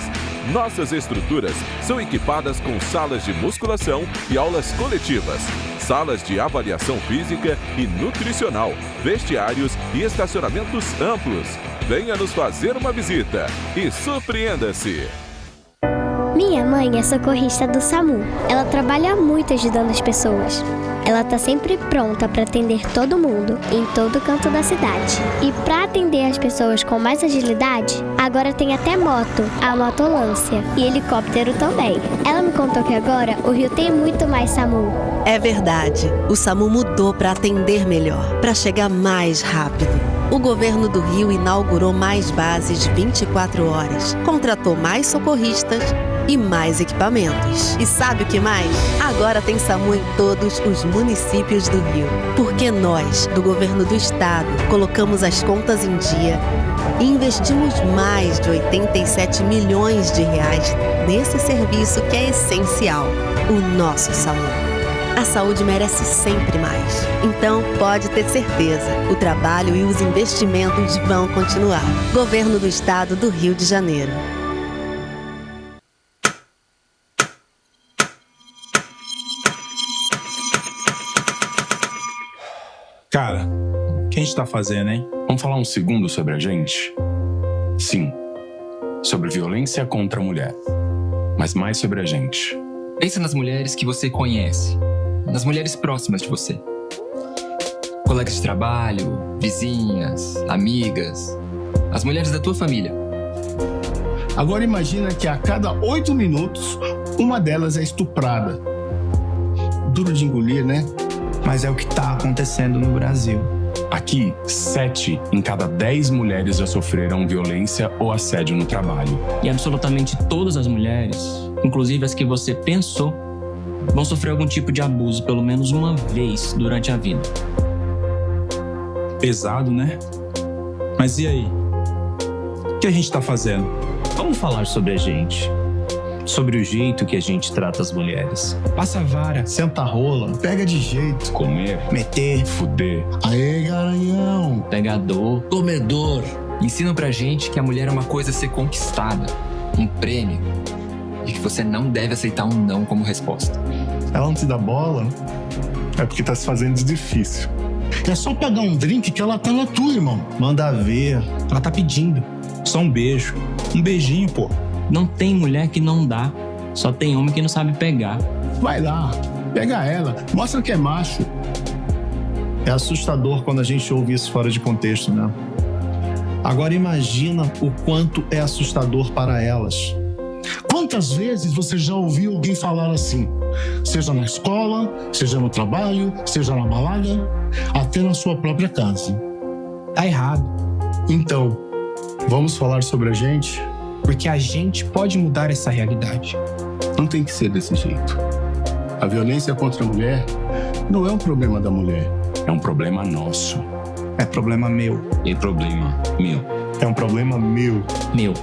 Nossas estruturas são equipadas com salas de musculação e aulas coletivas, salas de avaliação física e nutricional, vestiários e estacionamentos amplos. Venha nos fazer uma visita e surpreenda-se! Minha mãe é socorrista do SAMU. Ela trabalha muito ajudando as pessoas. Ela tá sempre pronta para atender todo mundo, em todo canto da cidade. E para atender as pessoas com mais agilidade, agora tem até moto, a motolância, e helicóptero também. Ela me contou que agora o Rio tem muito mais SAMU. É verdade, o SAMU mudou para atender melhor, para chegar mais rápido. O governo do Rio inaugurou mais bases 24 horas, contratou mais socorristas e mais equipamentos. E sabe o que mais? Agora tem SAMU em todos os municípios do Rio. Porque nós, do governo do estado, colocamos as contas em dia e investimos mais de R$87 milhões nesse serviço que é essencial, o nosso SAMU. A saúde merece sempre mais. Então, pode ter certeza, o trabalho e os investimentos vão continuar. Governo do Estado do Rio de Janeiro. Cara, o que a gente tá fazendo, hein? Vamos falar um segundo sobre a gente? Sim, sobre violência contra a mulher. Mas mais sobre a gente. Pensa nas mulheres que você conhece. Nas mulheres próximas de você. Colegas de trabalho, vizinhas, amigas. As mulheres da tua família. Agora imagina que a cada 8 minutos, uma delas é estuprada. Duro de engolir, né? Mas é o que está acontecendo no Brasil. Aqui, 7 em cada 10 mulheres já sofreram violência ou assédio no trabalho. E absolutamente todas as mulheres, inclusive as que você pensou, vão sofrer algum tipo de abuso pelo menos uma vez durante a vida. Pesado, né? Mas e aí? O que a gente tá fazendo? Vamos falar sobre a gente. Sobre o jeito que a gente trata as mulheres. Passa a vara, senta a rola, pega de jeito. Comer, meter, fuder. Aê, garanhão. Pegador, comedor. Ensinam pra gente que a mulher é uma coisa a ser conquistada, um prêmio. E que você não deve aceitar um não como resposta. Ela não te dá bola, é porque tá se fazendo de difícil. É só pagar um drink que ela tá na tua, irmão. Manda ver. Ela tá pedindo. Só um beijo. Um beijinho, pô. Não tem mulher que não dá. Só tem homem que não sabe pegar. Vai lá, pega ela. Mostra que é macho. É assustador quando a gente ouve isso fora de contexto, né? Agora imagina o quanto é assustador para elas. Quantas vezes você já ouviu alguém falar assim? Seja na escola, seja no trabalho, seja na balada, até na sua própria casa. Tá errado. Então, vamos falar sobre a gente? Porque a gente pode mudar essa realidade. Não tem que ser desse jeito. A violência contra a mulher não é um problema da mulher. É um problema nosso. É problema meu. É problema meu. É um problema meu. Meu.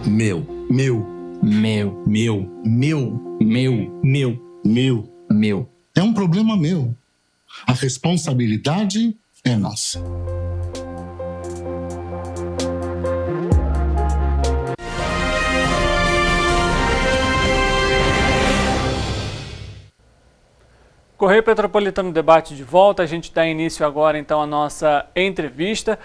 Meu. Meu. Meu. Meu. Meu. Meu. Meu. Meu. Meu. É um problema meu. A responsabilidade é nossa. Correio Petropolitano Debate de volta, a gente dá início agora então à nossa entrevista.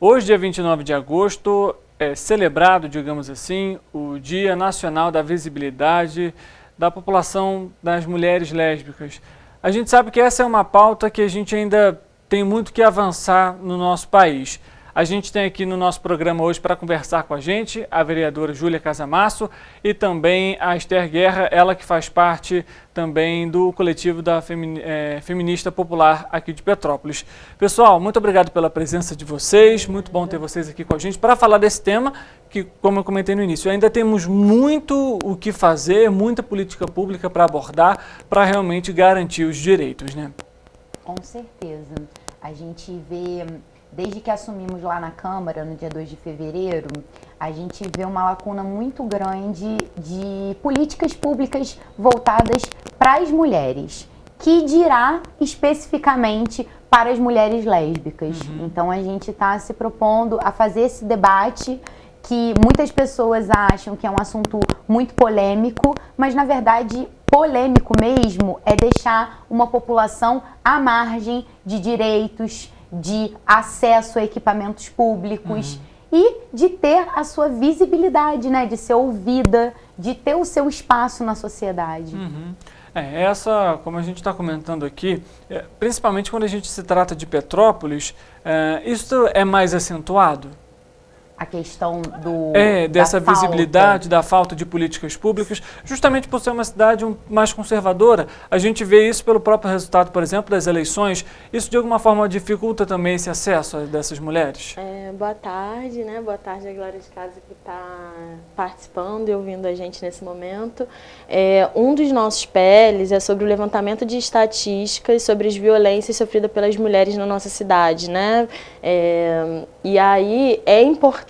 Hoje, dia 29 de agosto, é celebrado, digamos assim, o Dia Nacional da Visibilidade da População das Mulheres Lésbicas. A gente sabe que essa é uma pauta que a gente ainda tem muito que avançar no nosso país. A gente tem aqui no nosso programa hoje para conversar com a gente a vereadora Júlia Casamasso e também a Esther Guerra, ela que faz parte também do coletivo da Feminista Popular aqui de Petrópolis. Pessoal, muito obrigado pela presença de vocês, muito bom ter vocês aqui com a gente para falar desse tema que, como eu comentei no início, ainda temos muito o que fazer, muita política pública para abordar para realmente garantir os direitos, né? Com certeza. A gente vê... Desde que assumimos lá na Câmara, no dia 2 de fevereiro, a gente vê uma lacuna muito grande de políticas públicas voltadas para as mulheres, que dirá especificamente para as mulheres lésbicas. Então a gente está se propondo a fazer esse debate que muitas pessoas acham que é um assunto muito polêmico, mas na verdade polêmico mesmo é deixar uma população à margem de direitos, de acesso a equipamentos públicos e de ter a sua visibilidade, né? De ser ouvida, de ter o seu espaço na sociedade. Essa, como a gente está comentando aqui, principalmente quando a gente se trata de Petrópolis, isso é mais acentuado? A questão dessa visibilidade, da falta de políticas públicas, justamente por ser uma cidade mais conservadora. A gente vê isso pelo próprio resultado, por exemplo, das eleições. Isso, de alguma forma, dificulta também esse acesso dessas mulheres? Boa tarde, né? Boa tarde a Glória de Casa que está participando e ouvindo a gente nesse momento. Um dos nossos PLs é sobre o levantamento de estatísticas sobre as violências sofridas pelas mulheres na nossa cidade, né? E aí é importante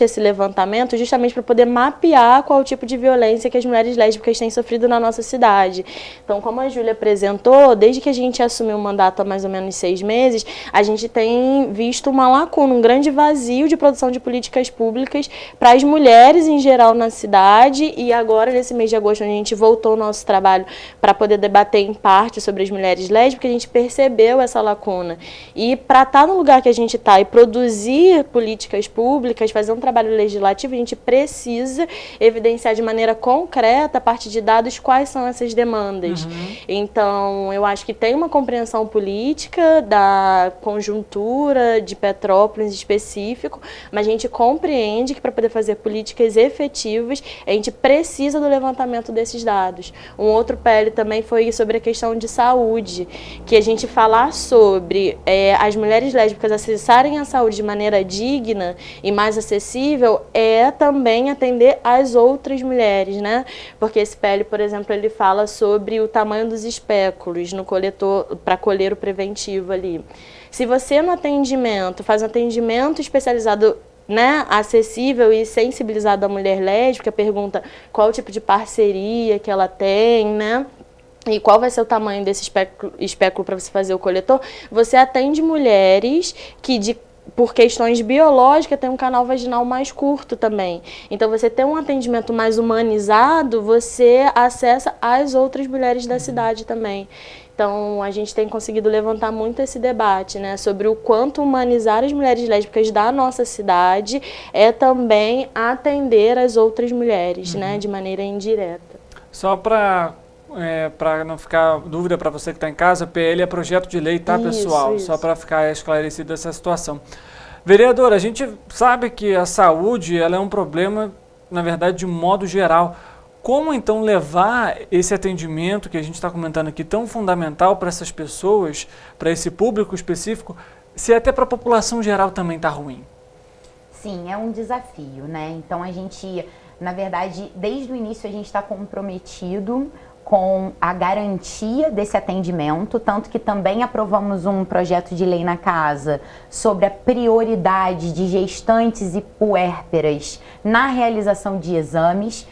esse levantamento justamente para poder mapear qual o tipo de violência que as mulheres lésbicas têm sofrido na nossa cidade. Então, como a Júlia apresentou, desde que a gente assumiu o mandato há mais ou menos 6 meses, a gente tem visto uma lacuna, um grande vazio de produção de políticas públicas para as mulheres em geral na cidade, e agora, nesse mês de agosto, onde a gente voltou ao nosso trabalho para poder debater em parte sobre as mulheres lésbicas, a gente percebeu essa lacuna. E para estar no lugar que a gente está e produzir políticas públicas, fazer um trabalho legislativo, a gente precisa evidenciar de maneira concreta, a partir de dados, quais são essas demandas. Então, eu acho que tem uma compreensão política da conjuntura de Petrópolis em específico, mas a gente compreende que para poder fazer políticas efetivas, a gente precisa do levantamento desses dados. Um outro PL também foi sobre a questão de saúde, que a gente falar sobre as mulheres lésbicas acessarem a saúde de maneira digna e mais acessível é também atender as outras mulheres, né? Porque esse PL, por exemplo, ele fala sobre o tamanho dos espéculos no coletor, para colher o preventivo ali. Se você no atendimento faz um atendimento especializado, né, acessível e sensibilizado à mulher lésbica, pergunta qual o tipo de parceria que ela tem, né? E qual vai ser o tamanho desse espéculo para você fazer o coletor, você atende mulheres que por questões biológicas, tem um canal vaginal mais curto também. Então, você tem um atendimento mais humanizado, você acessa as outras mulheres da cidade também. Então, a gente tem conseguido levantar muito esse debate, né, sobre o quanto humanizar as mulheres lésbicas da nossa cidade é também atender as outras mulheres, né, de maneira indireta. Só para para não ficar dúvida para você que está em casa, PL é projeto de lei, tá, pessoal? Só para ficar esclarecida essa situação. Vereadora, a gente sabe que a saúde ela é um problema, na verdade, de modo geral. Como, então, levar esse atendimento que a gente está comentando aqui, tão fundamental para essas pessoas, para esse público específico, se até para a população geral também está ruim? Sim, é um desafio, né? Então, a gente, na verdade, desde o início a gente está comprometido com a garantia desse atendimento, tanto que também aprovamos um projeto de lei na casa sobre a prioridade de gestantes e puérperas na realização de exames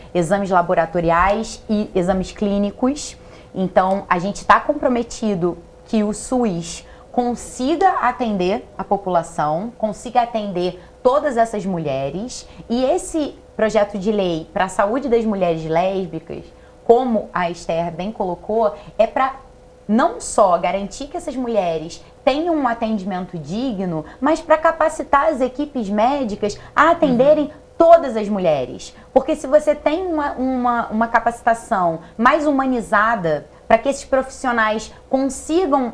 laboratoriais e exames clínicos. Então, a gente está comprometido que o SUS consiga atender a população, consiga atender todas essas mulheres, e esse projeto de lei para a saúde das mulheres lésbicas, como a Esther bem colocou, é para não só garantir que essas mulheres tenham um atendimento digno, mas para capacitar as equipes médicas a atenderem todas as mulheres. Porque se você tem uma capacitação mais humanizada para que esses profissionais consigam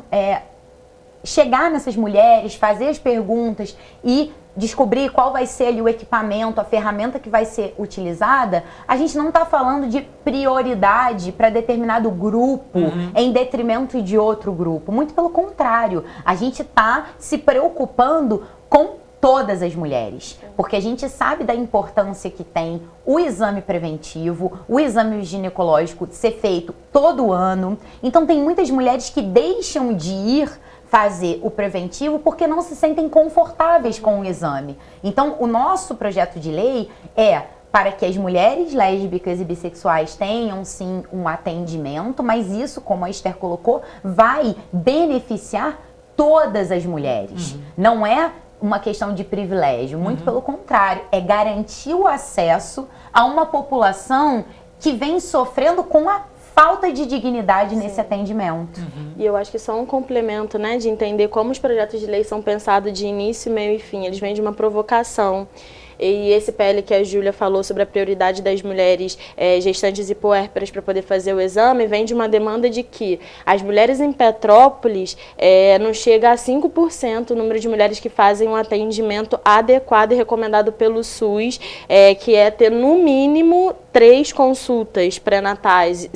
chegar nessas mulheres, fazer as perguntas e descobrir qual vai ser ali o equipamento, a ferramenta que vai ser utilizada, a gente não está falando de prioridade para determinado grupo em detrimento de outro grupo. Muito pelo contrário, a gente está se preocupando com todas as mulheres, porque a gente sabe da importância que tem o exame preventivo, o exame ginecológico ser feito todo ano. Então tem muitas mulheres que deixam de ir fazer o preventivo porque não se sentem confortáveis com o exame. Então, o nosso projeto de lei é para que as mulheres lésbicas e bissexuais tenham, sim, um atendimento, mas isso, como a Esther colocou, vai beneficiar todas as mulheres. Não é uma questão de privilégio, muito pelo contrário, é garantir o acesso a uma população que vem sofrendo com a falta de dignidade nesse atendimento. E eu acho que só um complemento, né, de entender como os projetos de lei são pensados de início, meio e fim. Eles vêm de uma provocação. E esse PL que a Júlia falou sobre a prioridade das mulheres gestantes e puérperas para poder fazer o exame, vem de uma demanda de que as mulheres em Petrópolis não chega a 5% o número de mulheres que fazem um atendimento adequado e recomendado pelo SUS, que é ter no mínimo 3 consultas pré-natais,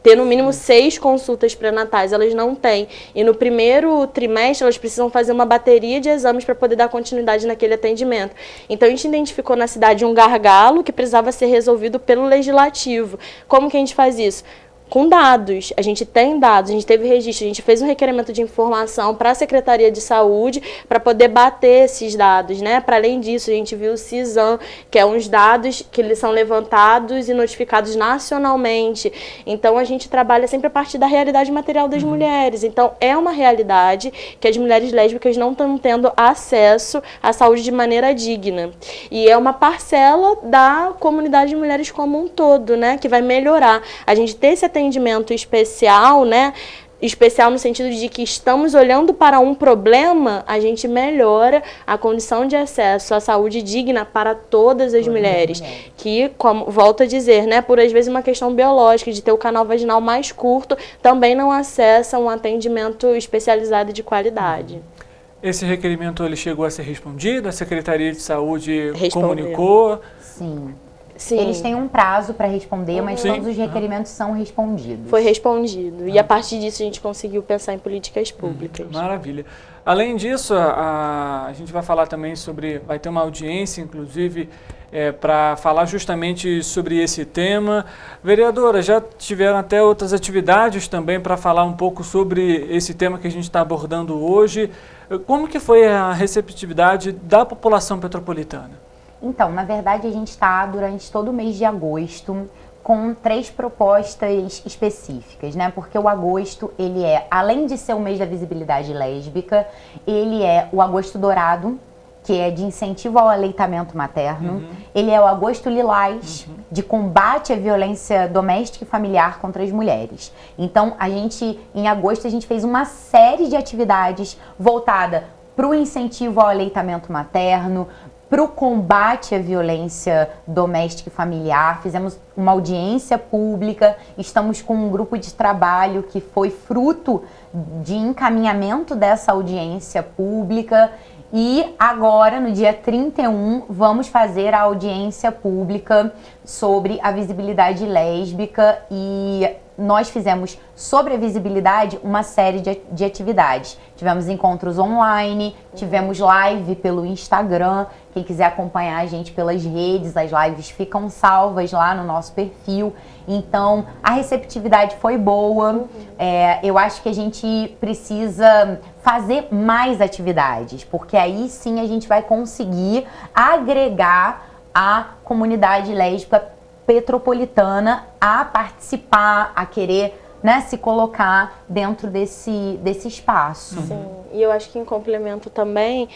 ter no mínimo 6 consultas pré-natais, elas não têm. E no primeiro trimestre elas precisam fazer uma bateria de exames para poder dar continuidade naquele atendimento. Então a gente identificou na cidade um gargalo que precisava ser resolvido pelo legislativo. Como que a gente faz isso? Com dados, a gente tem dados, a gente teve registro, a gente fez um requerimento de informação para a Secretaria de Saúde para poder bater esses dados, né? Para além disso, a gente viu o CISAM, que é uns dados que eles são levantados e notificados nacionalmente. Então, a gente trabalha sempre a partir da realidade material das mulheres. Então, é uma realidade que as mulheres lésbicas não estão tendo acesso à saúde de maneira digna. E é uma parcela da comunidade de mulheres como um todo, né? Que vai melhorar. A gente ter esse atendimento especial, né? Especial no sentido de que estamos olhando para um problema, a gente melhora a condição de acesso à saúde digna para todas as mulheres. Que, como volto a dizer, né, por às vezes uma questão biológica, de ter o canal vaginal mais curto, também não acessam um atendimento especializado de qualidade. Esse requerimento ele chegou a ser respondido? A Secretaria de Saúde comunicou? Sim. Eles têm um prazo para responder, mas todos os requerimentos são respondidos. Foi respondido. E a partir disso a gente conseguiu pensar em políticas públicas. Maravilha. Além disso, a gente vai falar também sobre... Vai ter uma audiência, inclusive, para falar justamente sobre esse tema. Vereadora, já tiveram até outras atividades também para falar um pouco sobre esse tema que a gente está abordando hoje. Como que foi a receptividade da população petropolitana? Então, na verdade, a gente está, durante todo o mês de agosto, com 3 propostas específicas, né? Porque o agosto, ele é, além de ser o mês da visibilidade lésbica, ele é o agosto dourado, que é de incentivo ao aleitamento materno. Ele é o agosto lilás, de combate à violência doméstica e familiar contra as mulheres. Então, em agosto, a gente fez uma série de atividades voltada para o incentivo ao aleitamento materno, para o combate à violência doméstica e familiar. Fizemos uma audiência pública, estamos com um grupo de trabalho que foi fruto de encaminhamento dessa audiência pública. E agora, no dia 31, vamos fazer a audiência pública sobre a visibilidade lésbica, e nós fizemos sobre a visibilidade uma série de atividades. Tivemos encontros online, tivemos live pelo Instagram. Quem quiser acompanhar a gente pelas redes, as lives ficam salvas lá no nosso perfil. Então, a receptividade foi boa. Eu acho que a gente precisa fazer mais atividades, porque aí sim a gente vai conseguir agregar a comunidade lésbica petropolitana a participar, a querer, né, se colocar dentro desse espaço. Sim, e eu acho que em complemento também,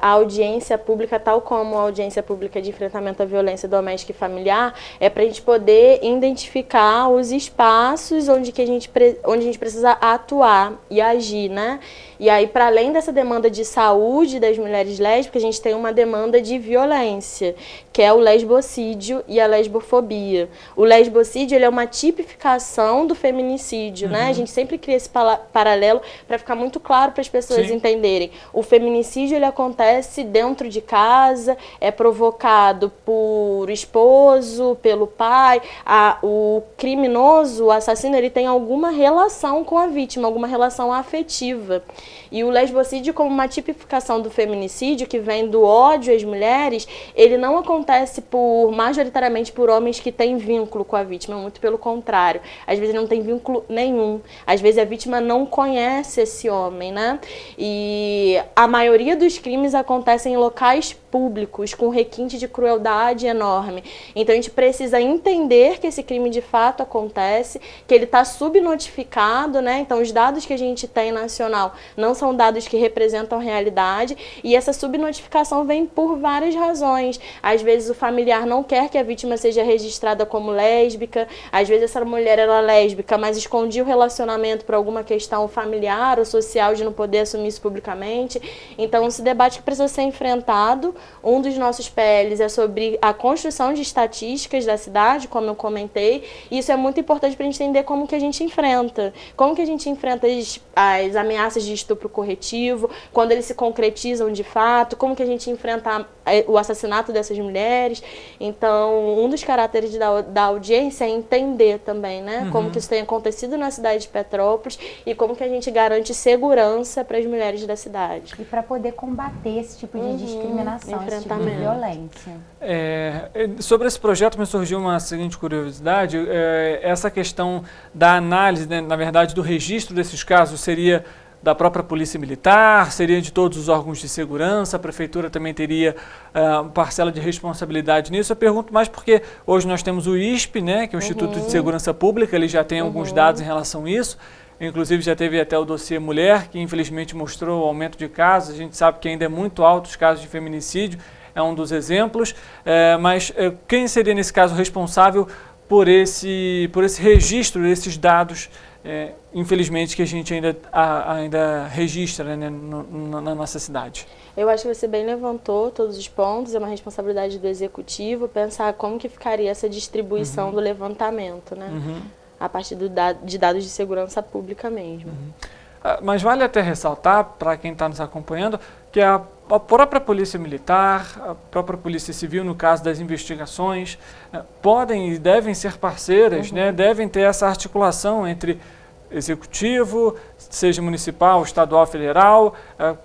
a audiência pública, tal como a audiência pública de enfrentamento à violência doméstica e familiar, é para a gente poder identificar os espaços onde a gente precisa atuar e agir, né? E aí, para além dessa demanda de saúde das mulheres lésbicas, a gente tem uma demanda de violência, que é o lesbocídio e a lesbofobia. O lesbocídio, ele é uma tipificação do feminicídio, né? A gente sempre cria esse paralelo para ficar muito claro para as pessoas entenderem. O feminicídio, ele acontece dentro de casa, é provocado por esposo, pelo pai. O criminoso, o assassino, ele tem alguma relação com a vítima, alguma relação afetiva. E o lesbocídio, como uma tipificação do feminicídio, que vem do ódio às mulheres, ele não acontece majoritariamente por homens que têm vínculo com a vítima, muito pelo contrário. Às vezes não tem vínculo nenhum. Às vezes a vítima não conhece esse homem, né? E a maioria dos crimes acontecem em locais públicos, com requinte de crueldade enorme. Então a gente precisa entender que esse crime de fato acontece, que ele está subnotificado, né? Então os dados que a gente tem nacional não são dados que representam realidade, e essa subnotificação vem por várias razões. Às vezes o familiar não quer que a vítima seja registrada como lésbica, às vezes essa mulher era lésbica, mas escondia o relacionamento por alguma questão familiar ou social de não poder assumir isso publicamente. Então esse debate que precisa ser enfrentado. Um dos nossos PLs é sobre a construção de estatísticas da cidade, como eu comentei, e isso é muito importante para a gente entender como que a gente enfrenta. Como que a gente enfrenta as ameaças de estupro corretivo, quando eles se concretizam de fato, como que a gente enfrenta o assassinato dessas mulheres. Então, um dos caracteres da audiência é entender também, né, como que isso tem acontecido na cidade de Petrópolis e como que a gente garante segurança para as mulheres da cidade. E para poder combater esse tipo de discriminação, esse tipo de violência. Sobre esse projeto me surgiu uma seguinte curiosidade, essa questão da análise, né, na verdade, do registro desses casos seria da própria Polícia Militar, seria de todos os órgãos de segurança, a Prefeitura também teria parcela de responsabilidade nisso. Eu pergunto mais porque hoje nós temos o ISP, né, que é o Instituto de Segurança Pública, ele já tem alguns dados em relação a isso. Inclusive já teve até o dossiê Mulher, que infelizmente mostrou o aumento de casos. A gente sabe que ainda é muito alto os casos de feminicídio, é um dos exemplos. Mas quem seria nesse caso responsável por esse registro desses dados, infelizmente, que a gente ainda registra, né, na nossa cidade? Eu acho que você bem levantou todos os pontos, é uma responsabilidade do Executivo pensar como que ficaria essa distribuição do levantamento, né? A partir de dados de segurança pública mesmo. Mas vale até ressaltar, para quem está nos acompanhando, que a própria Polícia Militar, a própria Polícia Civil, no caso das investigações, podem e devem ser parceiras, né? Devem ter essa articulação entre Executivo, seja municipal, estadual, federal,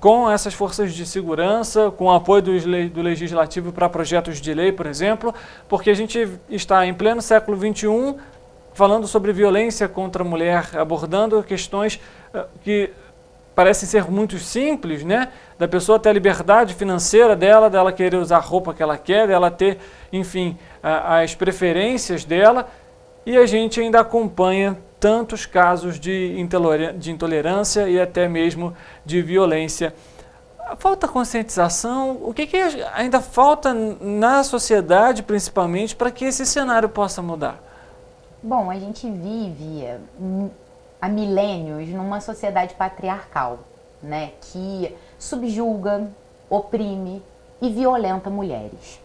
com essas forças de segurança, com o apoio do Legislativo para projetos de lei, por exemplo, porque a gente está em pleno século XXI, falando sobre violência contra a mulher, abordando questões que parecem ser muito simples, né? Da pessoa ter a liberdade financeira dela querer usar a roupa que ela quer, dela ter, enfim, as preferências dela, e a gente ainda acompanha tantos casos de intolerância e até mesmo de violência. Falta conscientização? O que ainda falta na sociedade, principalmente, para que esse cenário possa mudar? Bom, a gente vive há milênios numa sociedade patriarcal, né, que subjuga, oprime, e violenta mulheres.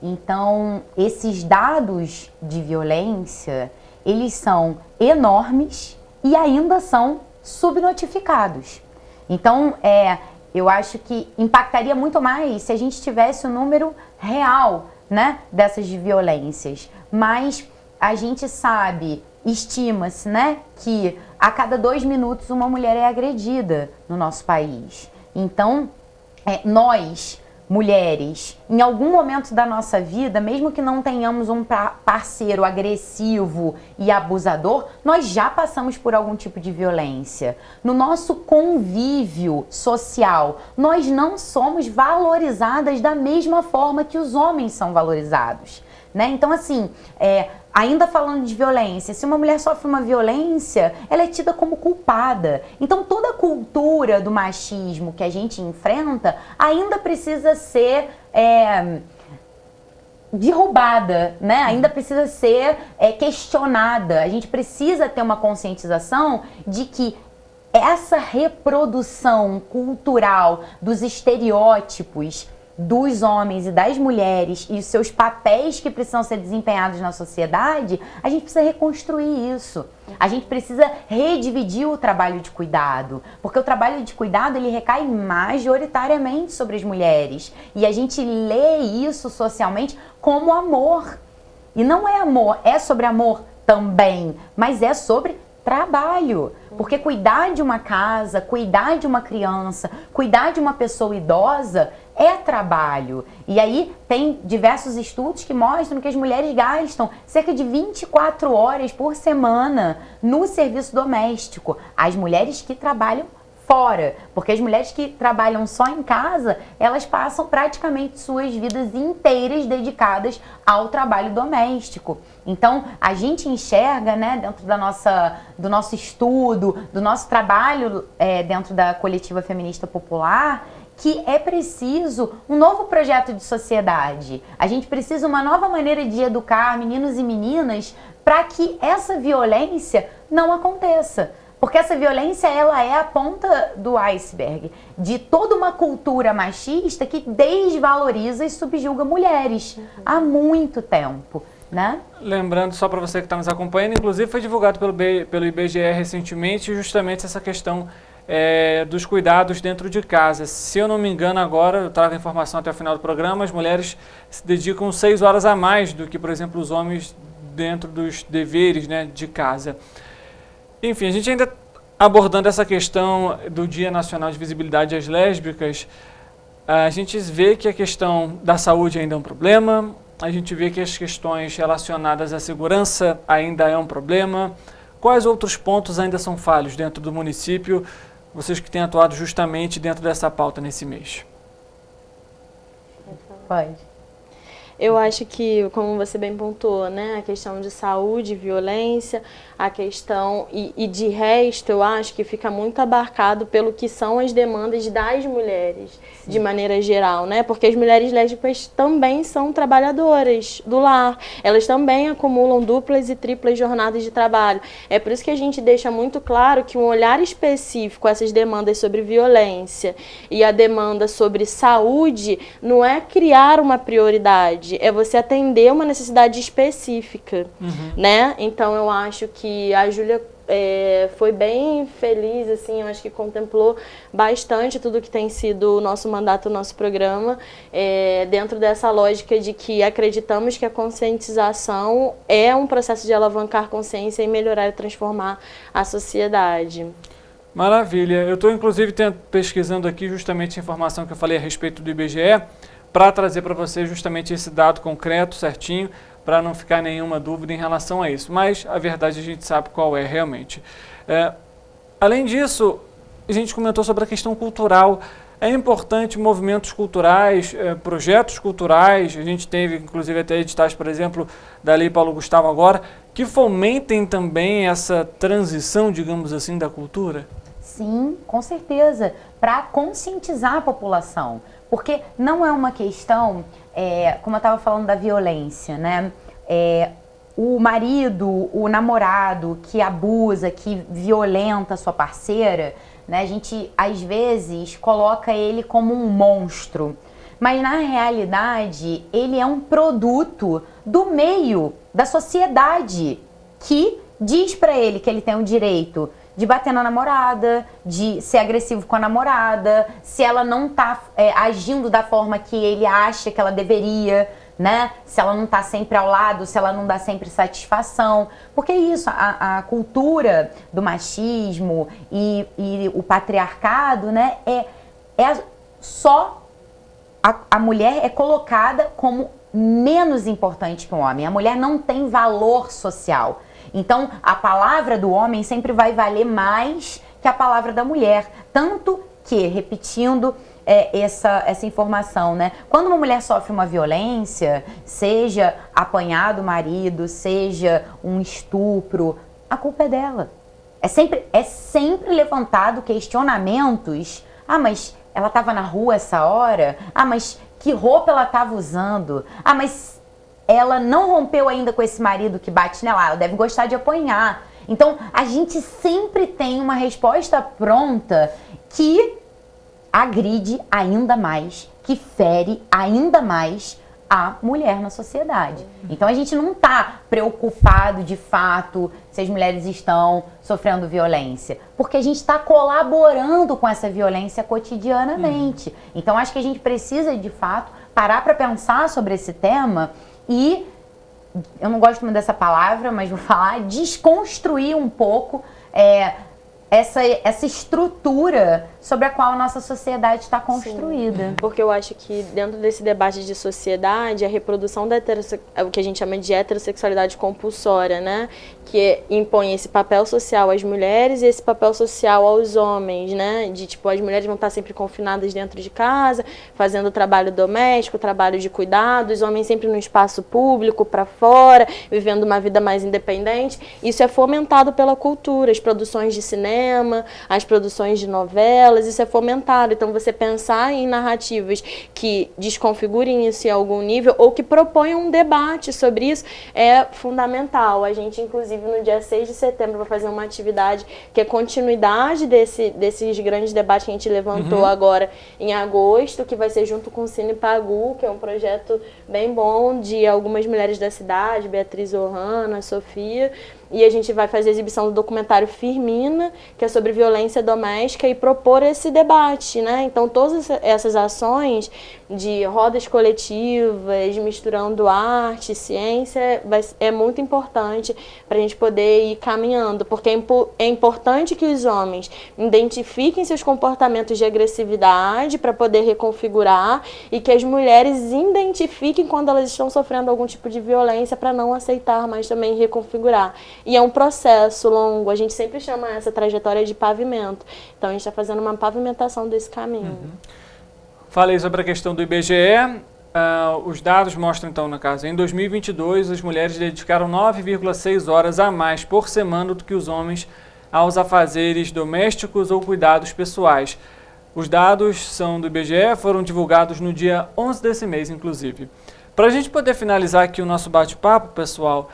Então, esses dados de violência, eles são enormes e ainda são subnotificados. Então, eu acho que impactaria muito mais se a gente tivesse o número real, né, dessas violências. Mas a gente sabe, estima-se, né, que a cada 2 minutos uma mulher é agredida no nosso país. Então, nós, mulheres, em algum momento da nossa vida, mesmo que não tenhamos um parceiro agressivo e abusador, nós já passamos por algum tipo de violência. No nosso convívio social, nós não somos valorizadas da mesma forma que os homens são valorizados, né? Então, assim, ainda falando de violência, se uma mulher sofre uma violência, ela é tida como culpada. Então, toda a cultura do machismo que a gente enfrenta ainda precisa ser derrubada, né? Ainda precisa ser questionada. A gente precisa ter uma conscientização de que essa reprodução cultural dos estereótipos dos homens e das mulheres e os seus papéis que precisam ser desempenhados na sociedade, a gente precisa reconstruir isso. A gente precisa redividir o trabalho de cuidado, porque o trabalho de cuidado ele recai majoritariamente sobre as mulheres. E a gente lê isso socialmente como amor. E não é amor, é sobre amor também, mas é sobre trabalho. Porque cuidar de uma casa, cuidar de uma criança, cuidar de uma pessoa idosa é trabalho. E aí tem diversos estudos que mostram que as mulheres gastam cerca de 24 horas por semana no serviço doméstico. As mulheres que trabalham fora, porque as mulheres que trabalham só em casa, elas passam praticamente suas vidas inteiras dedicadas ao trabalho doméstico. Então, a gente enxerga, né, dentro do nosso estudo, do nosso trabalho dentro da Coletiva Feminista Popular, que é preciso um novo projeto de sociedade. A gente precisa uma nova maneira de educar meninos e meninas para que essa violência não aconteça. Porque essa violência, ela é a ponta do iceberg de toda uma cultura machista que desvaloriza e subjuga mulheres há muito tempo, né? Lembrando, só para você que está nos acompanhando, inclusive foi divulgado pelo IBGE recentemente justamente essa questão dos cuidados dentro de casa. Se eu não me engano agora, eu trago a informação até o final do programa, as mulheres se dedicam 6 horas a mais do que, por exemplo, os homens dentro dos deveres, né, de casa. Enfim, a gente ainda abordando essa questão do Dia Nacional de Visibilidade às Lésbicas, a gente vê que a questão da saúde ainda é um problema, a gente vê que as questões relacionadas à segurança ainda é um problema. Quais outros pontos ainda são falhos dentro do município, vocês que têm atuado justamente dentro dessa pauta nesse mês? Pode. Eu acho que, como você bem pontuou, né, a questão de saúde, violência, a questão, e de resto, eu acho que fica muito abarcado pelo que são as demandas das mulheres, sim, de maneira geral, né, porque as mulheres lésbicas também são trabalhadoras do lar, elas também acumulam duplas e triplas jornadas de trabalho. É por isso que a gente deixa muito claro que um olhar específico a essas demandas sobre violência e a demanda sobre saúde não é criar uma prioridade, é você atender uma necessidade específica, né? Então eu acho que a Júlia foi bem feliz, assim, eu acho que contemplou bastante tudo que tem sido o nosso mandato, o nosso programa, dentro dessa lógica de que acreditamos que a conscientização é um processo de alavancar consciência e melhorar e transformar a sociedade. Maravilha. Eu estou, inclusive, pesquisando aqui justamente a informação que eu falei a respeito do IBGE, para trazer para você justamente esse dado concreto, certinho, para não ficar nenhuma dúvida em relação a isso. Mas a verdade a gente sabe qual é realmente. Além disso, a gente comentou sobre a questão cultural. É importante movimentos culturais, projetos culturais, a gente teve inclusive até editais, por exemplo, da Lei Paulo Gustavo agora, que fomentem também essa transição, digamos assim, da cultura? Sim, com certeza, para conscientizar a população. Porque não é uma questão, como eu estava falando da violência, né? O marido, o namorado que abusa, que violenta a sua parceira, né? A gente, às vezes, coloca ele como um monstro. mas na realidade ele é um produto do meio, da sociedade, que diz pra ele que ele tem o direito de bater na namorada, de ser agressivo com a namorada, se ela não tá agindo da forma que ele acha que ela deveria, né? Se ela não tá sempre ao lado, se ela não dá sempre satisfação. Porque isso, a cultura do machismo e o patriarcado, né? Só a mulher é colocada como menos importante que o homem. A mulher não tem valor social. Então, a palavra do homem sempre vai valer mais que a palavra da mulher. Tanto que, repetindo essa informação, né? Quando uma mulher sofre uma violência, seja apanhar do marido, seja um estupro, a culpa é dela. É sempre levantado questionamentos. Ah, mas ela estava na rua essa hora? Ah, mas que roupa ela estava usando? Ah, mas ela não rompeu ainda com esse marido que bate nela, ela deve gostar de apanhar. Então, a gente sempre tem uma resposta pronta que agride ainda mais, que fere ainda mais a mulher na sociedade. Então, a gente não está preocupado de fato se as mulheres estão sofrendo violência, porque a gente está colaborando com essa violência cotidianamente. Então, acho que a gente precisa, de fato, parar para pensar sobre esse tema e, eu não gosto muito dessa palavra, mas vou falar, desconstruir um pouco essa estrutura sobre a qual a nossa sociedade está construída. Sim, porque eu acho que dentro desse debate de sociedade, a reprodução da o que a gente chama de heterossexualidade compulsória, né? Que impõe esse papel social às mulheres e esse papel social aos homens, né? De tipo, as mulheres vão estar sempre confinadas dentro de casa, fazendo trabalho doméstico, trabalho de cuidado, os homens sempre no espaço público, para fora, vivendo uma vida mais independente. Isso é fomentado pela cultura, as produções de cinema, as produções de novelas, isso é fomentado. Então, você pensar em narrativas que desconfigurem isso em algum nível ou que proponham um debate sobre isso é fundamental. A gente, inclusive, no dia 6 de setembro, vai fazer uma atividade que é continuidade desses grandes debates que a gente levantou agora em agosto, que vai ser junto com o Cine Pagu, que é um projeto bem bom de algumas mulheres da cidade, Beatriz Ohana, Sofia, e a gente vai fazer a exibição do documentário Firmina, que é sobre violência doméstica, e propor esse debate, né? Então, todas essas ações de rodas coletivas, misturando arte, ciência, é muito importante para a gente poder ir caminhando, porque é importante que os homens identifiquem seus comportamentos de agressividade para poder reconfigurar e que as mulheres identifiquem quando elas estão sofrendo algum tipo de violência para não aceitar, mas também reconfigurar. E é um processo longo, a gente sempre chama essa trajetória de pavimento. Então, a gente está fazendo uma pavimentação desse caminho. Falei sobre a questão do IBGE. Os dados mostram, então, no caso, em 2022, as mulheres dedicaram 9,6 horas a mais por semana do que os homens aos afazeres domésticos ou cuidados pessoais. Os dados são do IBGE, foram divulgados no dia 11 desse mês, inclusive. Para a gente poder finalizar aqui o nosso bate-papo, pessoal,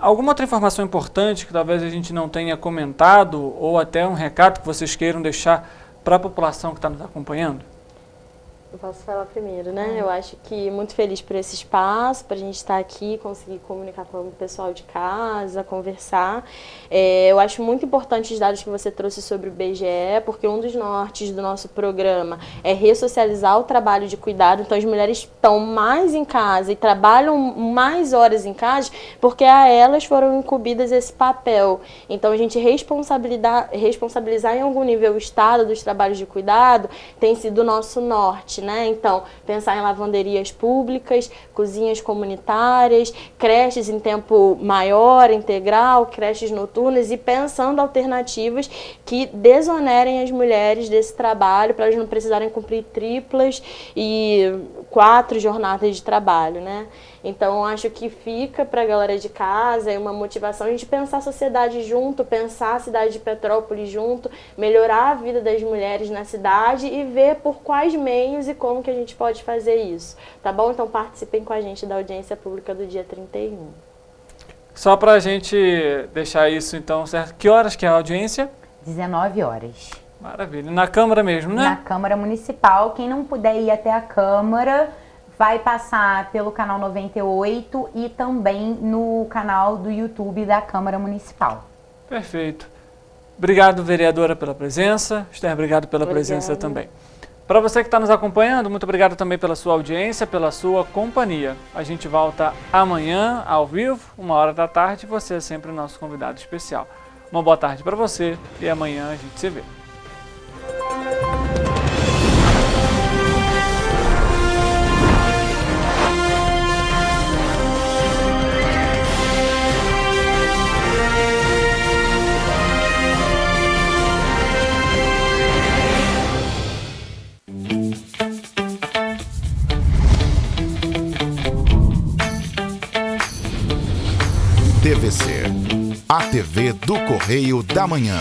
alguma outra informação importante que talvez a gente não tenha comentado ou até um recado que vocês queiram deixar para a população que está nos acompanhando? Eu posso falar primeiro, né? Eu acho que muito feliz por esse espaço, para a gente estar aqui, conseguir comunicar com o pessoal de casa, conversar. Eu acho muito importante os dados que você trouxe sobre o IBGE, porque um dos nortes do nosso programa é ressocializar o trabalho de cuidado. Então, as mulheres estão mais em casa e trabalham mais horas em casa, porque a elas foram incumbidas esse papel. Então, a gente responsabilizar em algum nível o Estado dos trabalhos de cuidado tem sido o nosso norte, né? Então, pensar em lavanderias públicas, cozinhas comunitárias, creches em tempo maior, integral, creches noturnas e pensando alternativas que desonerem as mulheres desse trabalho para elas não precisarem cumprir triplas e 4 jornadas de trabalho, né? Então, acho que fica para a galera de casa uma motivação a gente pensar a sociedade junto, pensar a cidade de Petrópolis junto, melhorar a vida das mulheres na cidade e ver por quais meios e como que a gente pode fazer isso, tá bom? Então, participem com a gente da audiência pública do dia 31. Só para a gente deixar isso, então, certo? Que horas que é a audiência? 19 horas. Maravilha. Na Câmara mesmo, né? Na Câmara Municipal. Quem não puder ir até a Câmara vai passar pelo canal 98 e também no canal do YouTube da Câmara Municipal. Perfeito. Obrigado, vereadora, pela presença. Esther, obrigado pela presença também. Para você que está nos acompanhando, muito obrigado também pela sua audiência, pela sua companhia. A gente volta amanhã, ao vivo, 13h. Você é sempre o nosso convidado especial. Uma boa tarde para você e amanhã a gente se vê. TVC, a TV do Correio da Manhã.